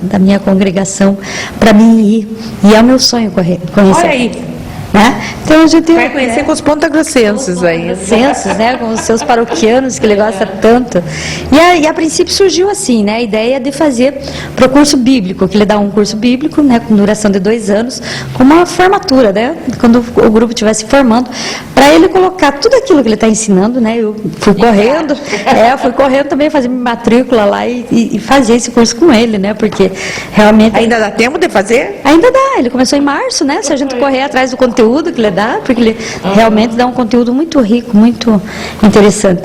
da minha congregação para mim ir. E é o meu sonho conhecer. Olha aí. né? Então a gente Vai conhecer com os pontagrossenses aí. censos, né, com os seus paroquianos que ele gosta tanto. E a princípio surgiu assim, né, a ideia de fazer para o curso bíblico, que ele dá um curso bíblico, né, com duração de 2 anos, com uma formatura, né, quando o grupo estivesse formando, para ele colocar tudo aquilo que ele está ensinando, né, eu fui correndo também fazer minha matrícula lá e fazer esse curso com ele, né, porque realmente... Ainda dá tempo de fazer? Ainda dá, ele começou em março, né? Se a gente correr atrás do conteúdo que ele dá, porque ele realmente dá um conteúdo muito rico, muito interessante.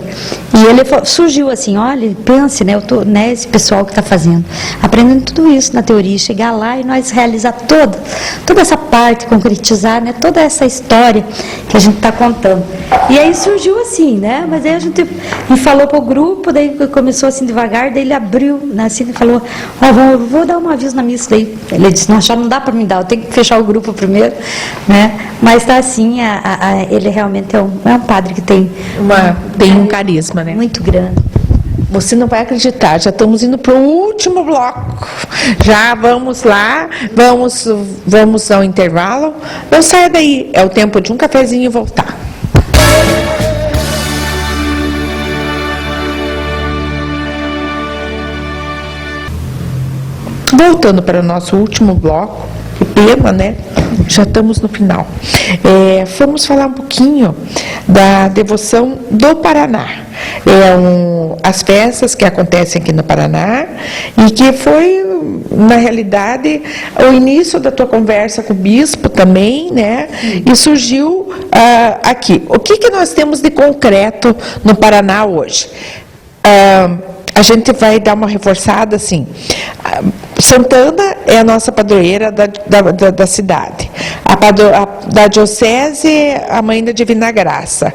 E ele surgiu assim, olha, pense, né? Esse pessoal que está fazendo, aprendendo tudo isso na teoria, chegar lá e nós realizar toda essa parte, concretizar, né? Toda essa história que a gente está contando. E aí surgiu assim, né? Mas aí a gente falou para o grupo, daí começou assim devagar, daí ele abriu, né, assim, e falou, vou dar um aviso na missa. Daí ele disse, não dá para me dar, eu tenho que fechar o grupo primeiro, né? Mas está assim, ele realmente é um padre que tem um carisma, né? muito grande. Você não vai acreditar, já estamos indo para o último bloco. Já vamos lá, vamos ao intervalo. Não saia daí, é o tempo de um cafezinho e voltar. Voltando para o nosso último bloco, que pena, né? Já estamos no final. Vamos falar um pouquinho da devoção do Paraná. As festas que acontecem aqui no Paraná e que foi, na realidade, o início da tua conversa com o bispo também, né? E surgiu aqui. O que nós temos de concreto no Paraná hoje? A gente vai dar uma reforçada assim. Santana é a nossa padroeira da cidade. Da diocese, a Mãe da Divina Graça.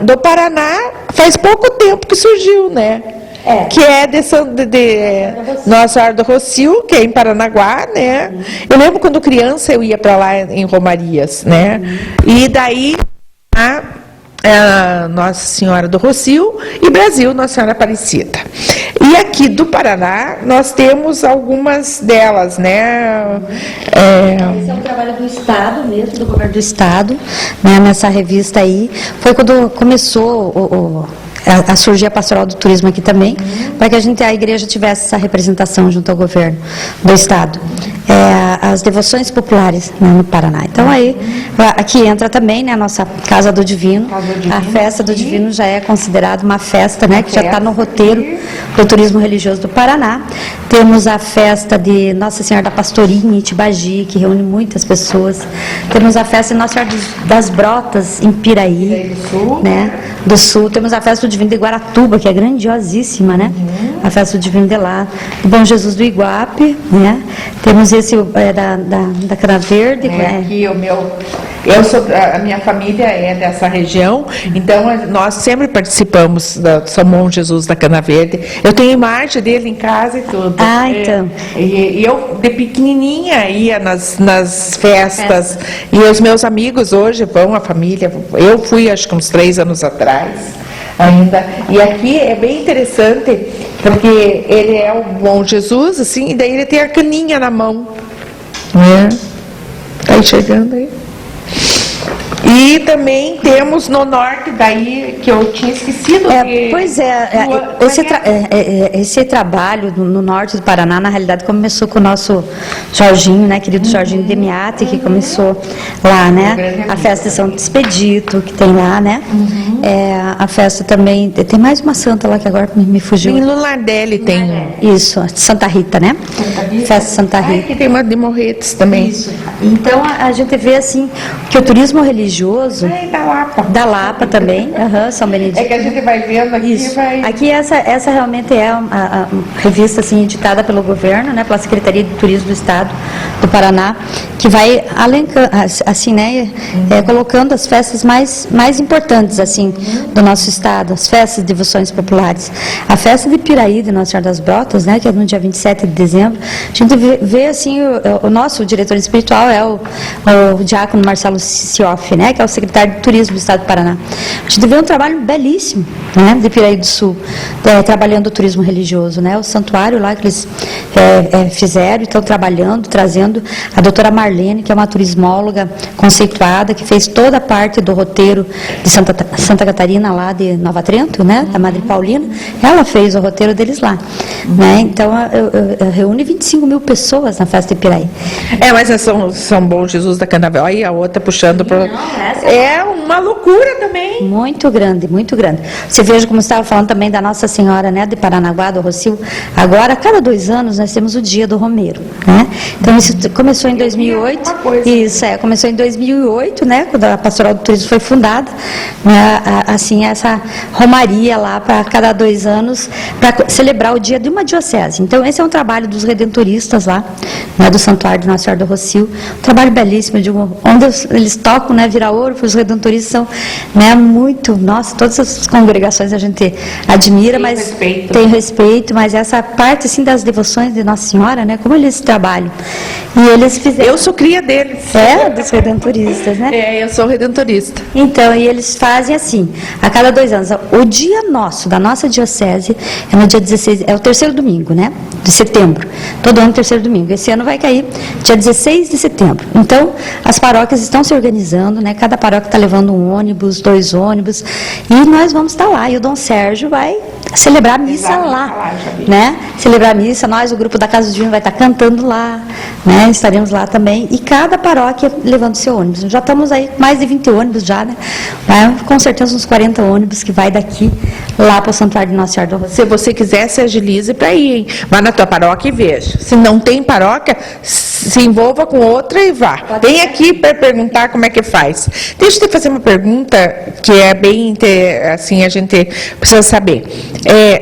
Do Paraná, faz pouco tempo que surgiu, né? Que é de Nossa Senhora do Rocio, que é em Paranaguá, né? Eu lembro quando criança eu ia para lá em Romarias, né? E daí Nossa Senhora do Rocio e Brasil, Nossa Senhora Aparecida. E aqui do Paraná, nós temos algumas delas, né? Esse é um trabalho do Estado mesmo, do governo do Estado, né, nessa revista aí. Foi quando começou a surgir a Pastoral do Turismo aqui também, para que a igreja tivesse essa representação junto ao governo do Estado. As devoções populares, né, no Paraná. Então aí, aqui entra também, né, a nossa Casa do Divino. A festa do Divino já é considerada uma festa, né, que já está no roteiro do turismo religioso do Paraná. Temos a festa de Nossa Senhora da Pastorinha em Itibagi, que reúne muitas pessoas. Temos a festa de Nossa Senhora das Brotas em Piraí, né, do Sul. Temos a festa do Divino de Guaratuba, que é grandiosíssima, né? A festa do Divino de lá. Do Bom Jesus do Iguape, né? Temos esse da Cana Verde. Aqui a minha família é dessa região, então nós sempre participamos do São Bom Jesus da Cana Verde. Eu tenho imagem dele em casa e tudo. Então. E eu, de pequenininha, ia nas festas. E os meus amigos hoje vão, a família. Eu fui, acho que uns 3 anos atrás. Ainda. E aqui é bem interessante, porque ele é o Bom Jesus, assim, e daí ele tem a caninha na mão. Né? Tá aí chegando aí. E também temos no norte, daí, que eu tinha esquecido. Esse trabalho no norte do Paraná, na realidade, começou com o nosso Jorginho, né, querido Jorginho Demiati, que começou lá, né, a festa de São Expedito, que tem lá, né, a festa também, tem mais uma santa lá que agora me fugiu. Em Lunardelli tem. Isso, Santa Rita, né? Festa de Santa Rita. Que tem uma de Morretes também. Isso. Então, a gente vê, assim, que o turismo religioso... Da Lapa também, São Benedito. É que a gente vai vendo aqui. Isso. Aqui essa realmente é a revista assim, editada pelo governo, né, pela Secretaria de Turismo do Estado do Paraná, que vai assim, né, colocando as festas mais importantes assim, do nosso estado, as festas de devoções populares. A festa de Piraí, de Nossa Senhora das Brotas, né, que é no dia 27 de dezembro, a gente vê assim, o nosso diretor espiritual é o diácono Marcelo Sioff, né, que é o secretário de Turismo do Estado do Paraná. A gente vê um trabalho belíssimo, né, de Piraí do Sul, trabalhando o turismo religioso, né, o santuário lá que eles fizeram, estão trabalhando, trazendo a doutora Marlene, que é uma turismóloga conceituada, que fez toda a parte do roteiro de Santa Catarina, lá de Nova Trento, né, da Madre Paulina, ela fez o roteiro deles lá, né, então reúne 25 mil pessoas na festa de Piraí. Mas é São Bom Jesus da Canaveral, aí a outra puxando para... É uma loucura também. Muito grande, muito grande. Você veja como você estava falando também da Nossa Senhora, né, de Paranaguá, do Rocio. Agora, a cada 2 anos, nós temos o Dia do Romeiro, né? Então, isso começou em 2008. Isso, começou em 2008, né, quando a Pastoral do Turismo foi fundada, né, assim, essa romaria lá para cada 2 anos, para celebrar o dia de uma diocese. Então, esse é um trabalho dos redentoristas lá, né, do Santuário de Nossa Senhora do Rocio. Um trabalho belíssimo, onde eles tocam, né, vira ouro, os redentoristas são, né, muito, nossa, todas as congregações a gente admira, mas tem respeito, mas essa parte, assim, das devoções de Nossa Senhora, né, como eles trabalham. E eles fizeram... Eu sou cria deles. Dos redentoristas, né? Eu sou redentorista. Então, e eles fazem assim, a cada 2 anos, o dia nosso, da nossa diocese, é no dia 16, é o 3º domingo, né, de setembro. Todo ano, 3º domingo. Esse ano vai cair dia 16 de setembro. Então, as paróquias estão se organizando, né, cada paróquia está levando um ônibus, 2 ônibus, e nós vamos estar lá, e o Dom Sérgio vai celebrar a missa lá, né, celebrar a missa, nós, o grupo da Casa do Divino, vai estar cantando lá, né, estaremos lá também, e cada paróquia levando seu ônibus. Já estamos aí, mais de 20 ônibus já, né, com certeza uns 40 ônibus que vai daqui lá para o Santuário de Nossa Senhora do Rocio. Se você quiser, se agilize para ir, hein? Vá na tua paróquia e veja. Se não tem paróquia, se envolva com outra e vá. Vem aqui para perguntar como é que faz. Deixa eu te fazer uma pergunta que é bem, assim, a gente precisa saber.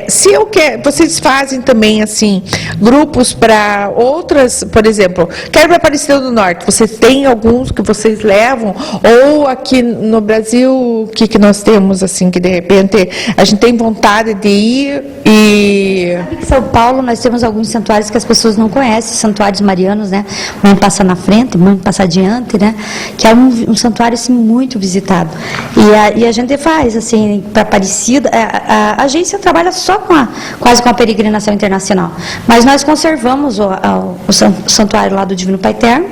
Se eu quero, vocês fazem também, assim, grupos para outras, por exemplo, quero para Aparecida do Norte, vocês têm alguns que vocês levam? Ou aqui no Brasil, o que nós temos, assim, que de repente a gente tem vontade de ir e... Em São Paulo nós temos alguns santuários que as pessoas não conhecem, santuários marianos, né? Mãe passa na frente, mãe passa adiante, né? Que é um santuário, assim, muito visitado. E a gente faz, assim, para Aparecida, a agência trabalha só quase com a peregrinação internacional. Mas nós conservamos o santuário lá do Divino Pai Eterno,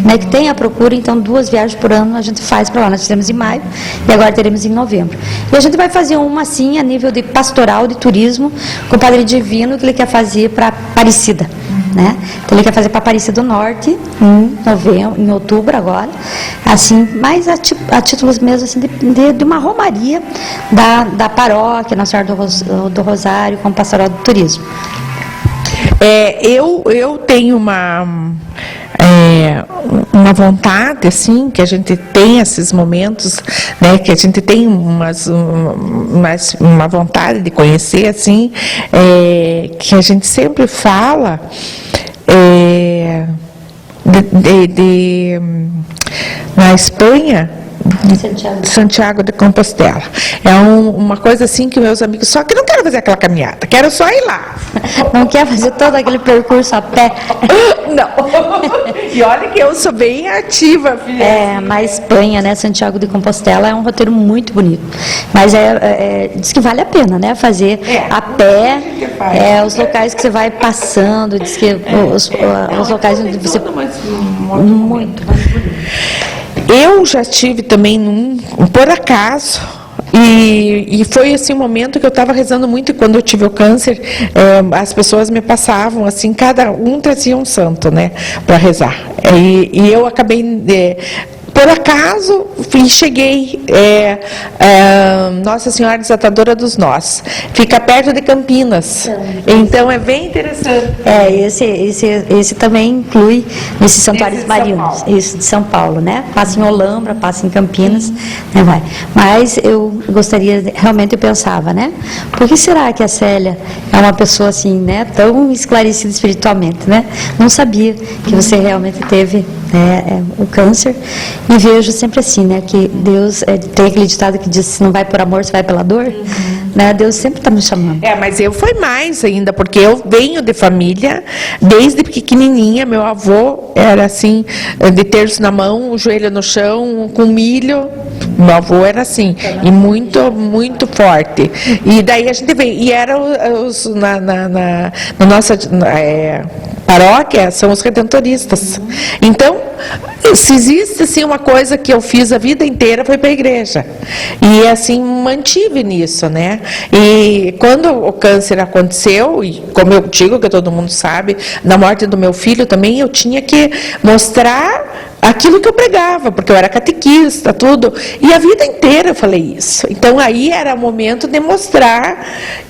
né? Que tem a procura, então 2 viagens por ano a gente faz para lá. Nós fizemos em maio e agora teremos em novembro. E a gente vai fazer uma, assim, a nível de pastoral, de turismo, com o Padre Divino, que ele quer fazer para Aparecida, né? Então ele quer fazer para Aparecida do Norte, em outubro agora, assim, mais a títulos mesmo, assim, de uma romaria da paróquia Nossa Senhora do Rosário, com pastoral do turismo. Eu tenho uma vontade, assim, que a gente tem esses momentos, né, que a gente tem uma vontade de conhecer, assim, que a gente sempre fala na Espanha, Santiago de Compostela. É uma coisa assim que meus amigos, só que não quero fazer aquela caminhada, quero só ir lá. Não quer fazer todo aquele percurso a pé? Não. E olha que eu sou bem ativa, filha. Mas Espanha, né, Santiago de Compostela é um roteiro muito bonito. Mas diz que vale a pena, né, fazer a pé, os locais que você vai passando, diz que os locais onde você... Muito mais bonito. Eu já tive também, por acaso, e foi assim um momento que eu estava rezando muito, e quando eu tive o câncer, as pessoas me passavam, assim, cada um trazia um santo, né, para rezar. E eu acabei... por acaso, cheguei, Nossa Senhora Desatadora dos Nós, fica perto de Campinas, então é bem interessante. Esse também inclui esses santuários marianos, isso, de São Paulo, né? Passa em Olambra, passa em Campinas, né, vai. Mas eu gostaria, realmente eu pensava, né? Por que será que a Célia é uma pessoa assim, né, tão esclarecida espiritualmente, né? Não sabia que você realmente teve o câncer. E vejo sempre assim, né, que Deus, tem aquele ditado que diz, se não vai por amor, você vai pela dor, né, Deus sempre está me chamando. Mas eu fui mais ainda, porque eu venho de família, desde pequenininha, meu avô era assim, de terço na mão, o joelho no chão, com milho. Meu avô era assim, e muito, muito forte. E daí a gente veio, e era na nossa paróquia, são os redentoristas. Então, se existe assim uma coisa que eu fiz a vida inteira, foi para a igreja. E assim, mantive nisso, né? E quando o câncer aconteceu, e como eu digo, que todo mundo sabe, na morte do meu filho também, eu tinha que mostrar aquilo que eu pregava, porque eu era catequista, tudo. E a vida inteira eu falei isso. Então, aí era o momento de mostrar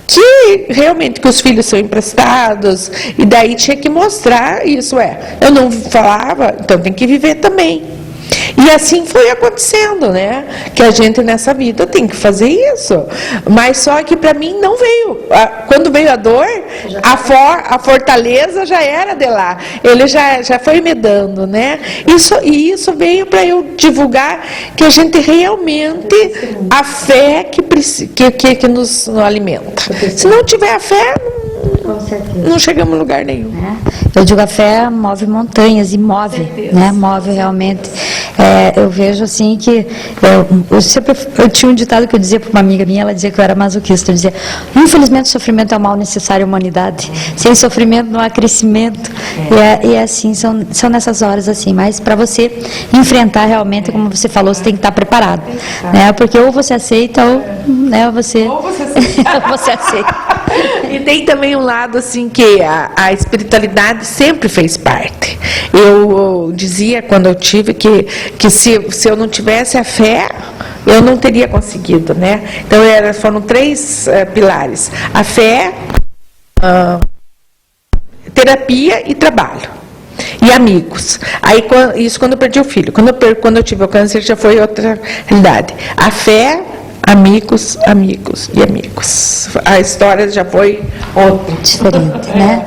que realmente que os filhos são emprestados, e daí tinha que mostrar isso. Eu não falava, então tem que viver também. E assim foi acontecendo, né? Que a gente nessa vida tem que fazer isso. Mas só que para mim não veio. Quando veio a dor, a fortaleza já era de lá. Ele já foi me dando, né? Isso veio para eu divulgar que a gente realmente, a fé que nos alimenta. Se não tiver a fé, não chegamos a lugar nenhum. Eu digo, a fé move montanhas, e move, né? Move realmente. Eu vejo assim que eu tinha um ditado que eu dizia para uma amiga minha, ela dizia que eu era masoquista, eu dizia, infelizmente o sofrimento é o mal necessário à humanidade, sem sofrimento não há crescimento. E assim, são nessas horas assim, mas para você enfrentar realmente, como você falou, você tem que estar preparado, né? Porque ou você aceita, ou, né, você aceita. E tem também um lado assim que a espiritualidade sempre fez parte. Eu dizia quando eu tive que se eu não tivesse a fé, eu não teria conseguido, né? Então foram 3 pilares: a fé, terapia e trabalho. E amigos. Aí, isso quando eu perdi o filho. Quando eu tive o câncer, já foi outra realidade. A fé, amigos, amigos e amigos. A história já foi outra. Diferente, né?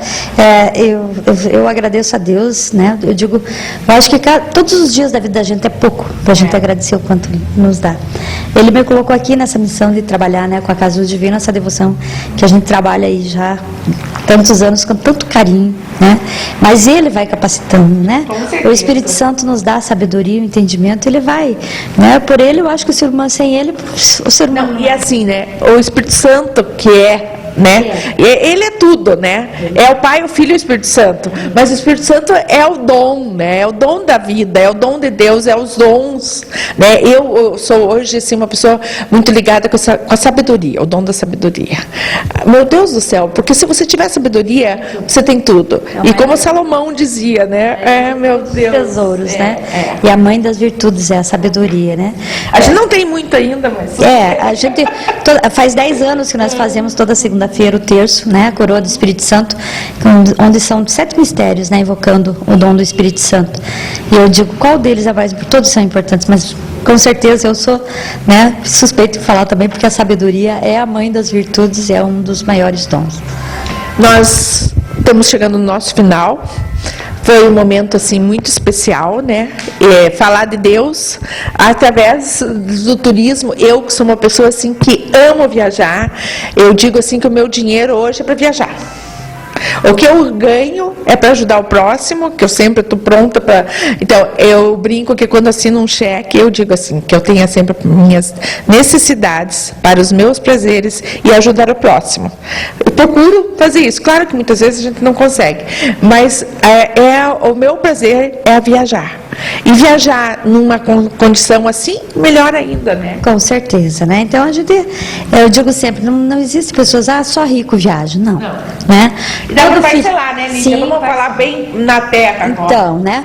Eu agradeço a Deus, né? Eu digo, eu acho que todos os dias da vida da gente é pouco para a gente agradecer o quanto Ele nos dá. Ele me colocou aqui nessa missão de trabalhar, né, com a Casa do Divino, essa devoção que a gente trabalha aí já tantos anos com tanto carinho, né? Mas Ele vai capacitando, né? O Espírito Santo nos dá a sabedoria, o entendimento, Ele vai, né? Por Ele, eu acho que o ser humano sem Ele, o ser humano... Não, e assim, né? O Espírito Santo, que né? Ele é tudo, né? É o Pai, o Filho e o Espírito Santo. Mas o Espírito Santo é o dom, né? É o dom da vida, é o dom de Deus, é os dons, né? Eu sou hoje assim uma pessoa muito ligada com a sabedoria, o dom da sabedoria. Meu Deus do céu, porque se você tiver sabedoria, você tem tudo. E como Salomão dizia, né? Meu Deus. Tesouros, né? E a mãe das virtudes é a sabedoria, né? A gente não tem muito ainda, mas... A gente... Faz 10 anos que nós fazemos toda segunda-feira o terço, né? A coroa do Espírito Santo, onde são 7 mistérios, né? Invocando o dom do Espírito Santo. E eu digo, qual deles é mais... Todos são importantes, mas com certeza eu sou, né, suspeito de falar também, porque a sabedoria é a mãe das virtudes, é um dos maiores dons. Nós estamos chegando no nosso final. Foi um momento assim muito especial, né? Falar de Deus através do turismo. Eu que sou uma pessoa assim que amo viajar, eu digo assim que o meu dinheiro hoje é para viajar. O que eu ganho é para ajudar o próximo, que eu sempre estou pronta para... Então, eu brinco que quando assino um cheque, eu digo assim, que eu tenha sempre minhas necessidades para os meus prazeres e ajudar o próximo. Eu procuro fazer isso. Claro que muitas vezes a gente não consegue, mas o meu prazer é viajar. E viajar numa condição assim, melhor ainda, né? Com certeza, né? Então, eu digo sempre, não existe pessoas, só rico viaja, não. Né? E dá para parcelar, né, Lídia? Vamos falar bem na terra agora. Então, né?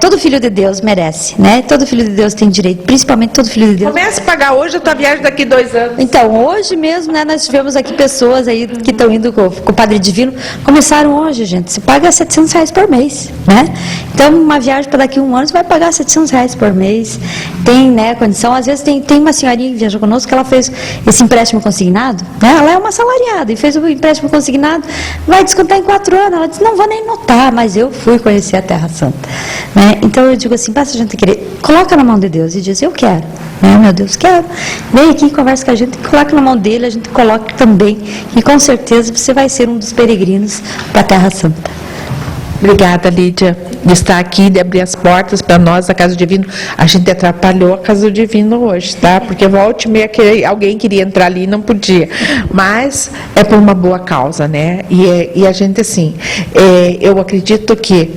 Todo filho de Deus merece, né? Todo filho de Deus tem direito, principalmente todo filho de Deus. Comece a pagar hoje a tua viagem daqui 2 anos. Então, hoje mesmo, né, nós tivemos aqui pessoas aí que estão indo com o Padre Divino, começaram hoje, gente, você paga R$700 por mês, né? Então, uma viagem para daqui um ano, você vai pagar R$700 por mês. Tem, né, condição. Às vezes tem uma senhorinha que viajou conosco que ela fez esse empréstimo consignado, né? Ela é uma assalariada e fez o empréstimo consignado, vai descontar em 4 anos. Ela disse, não vou nem notar, mas eu fui conhecer a Terra Santa, né? Então eu digo assim, basta a gente querer, coloca na mão de Deus e diz, eu quero, né? Meu Deus, quero. Vem aqui, conversa com a gente, coloca na mão dele, a gente coloca também, e com certeza você vai ser um dos peregrinos para a Terra Santa. Obrigada, Lídia, de estar aqui, de abrir as portas para nós da Casa do Divino. A gente atrapalhou a Casa do Divino hoje, tá? Porque volta e meia alguém queria entrar ali e não podia. Mas é por uma boa causa, né? E a gente, assim, eu acredito que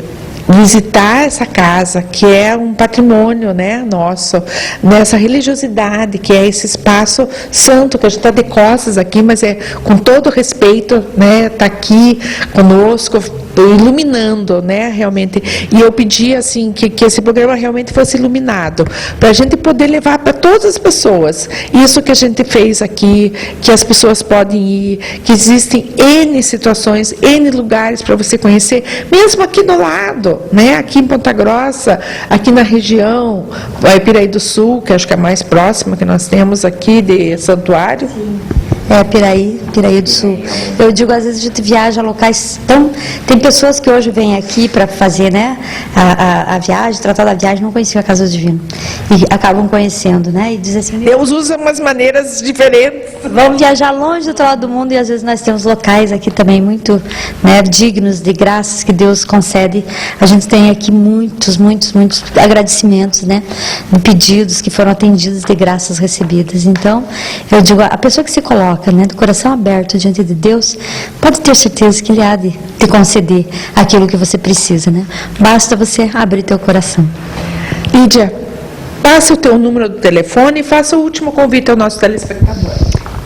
visitar essa casa, que é um patrimônio, né, nosso, nessa religiosidade, que é esse espaço santo, que a gente está de costas aqui, mas é com todo respeito, né, está aqui conosco, iluminando, né, realmente. E eu pedi, assim, que esse programa realmente fosse iluminado, para a gente poder levar para todas as pessoas isso que a gente fez aqui, que as pessoas podem ir, que existem N situações, N lugares para você conhecer, mesmo aqui do lado, né, aqui em Ponta Grossa, aqui na região, Piraí do Sul, que acho que é a mais próxima que nós temos aqui de Santuário. Piraí do Sul. Eu digo, às vezes a gente viaja a locais tão... Tem pessoas que hoje vêm aqui para fazer, né, a viagem, tratar da viagem, não conheciam a Casa do Divino. E acabam conhecendo, né, e dizem assim... Deus usa umas maneiras diferentes. Vamos viajar longe do outro lado do mundo e às vezes nós temos locais aqui também muito, né, dignos de graças que Deus concede. A gente tem aqui muitos agradecimentos, né, de pedidos que foram atendidos, de graças recebidas. Então, eu digo, a pessoa que se coloca, né, do coração aberto diante de Deus, pode ter certeza que Ele há de te conceder aquilo que você precisa, né? Basta você abrir teu coração. Lídia, passe o teu número do telefone e faça o último convite ao nosso telespectador.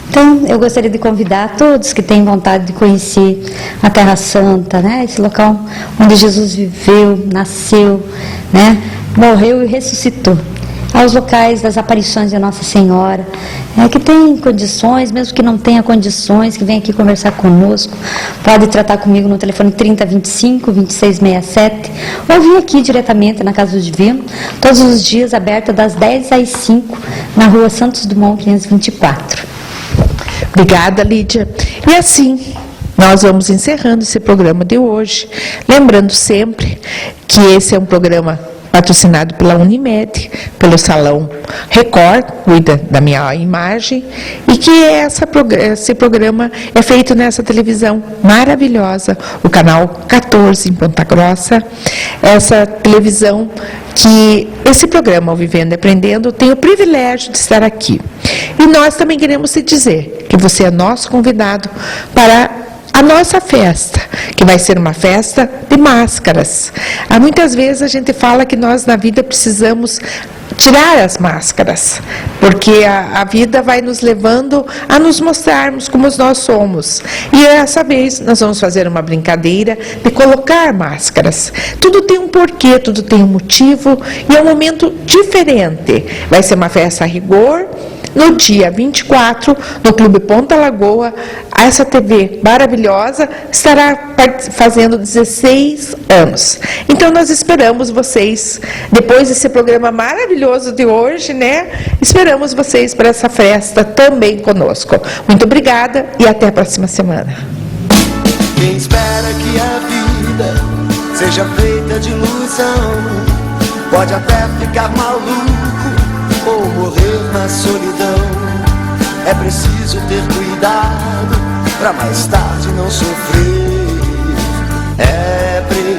Então, eu gostaria de convidar todos que têm vontade de conhecer a Terra Santa, né? Esse local onde Jesus viveu, nasceu, né? Morreu e ressuscitou. Aos locais das aparições de Nossa Senhora, que tem condições, mesmo que não tenha condições, que vem aqui conversar conosco, pode tratar comigo no telefone 3025-2667, ou vir aqui diretamente na Casa do Divino, todos os dias, aberta das 10 às 5, na rua Santos Dumont 524. Obrigada, Lídia. E assim, nós vamos encerrando esse programa de hoje, lembrando sempre que esse é um programa patrocinado pela Unimed, pelo Salão Record, cuida da minha imagem, e que esse programa é feito nessa televisão maravilhosa, o canal 14 em Ponta Grossa, essa televisão que esse programa, o Vivendo e Aprendendo, tem o privilégio de estar aqui. E nós também queremos te dizer que você é nosso convidado para a nossa festa, que vai ser uma festa de máscaras. Muitas vezes a gente fala que nós na vida precisamos tirar as máscaras, porque a vida vai nos levando a nos mostrarmos como nós somos. E dessa vez nós vamos fazer uma brincadeira de colocar máscaras. Tudo tem um porquê, tudo tem um motivo, e é um momento diferente. Vai ser uma festa a rigor, no dia 24, no Clube Ponta Lagoa. Essa TV maravilhosa estará fazendo 16 anos. Então nós esperamos vocês, depois desse programa maravilhoso de hoje, né? Esperamos vocês para essa festa também conosco. Muito obrigada e até a próxima semana. Quem espera que a vida seja feita de ilusão, pode até ficar maluco ou morrer na solidão. É preciso ter cuidado pra mais tarde não sofrer. É preciso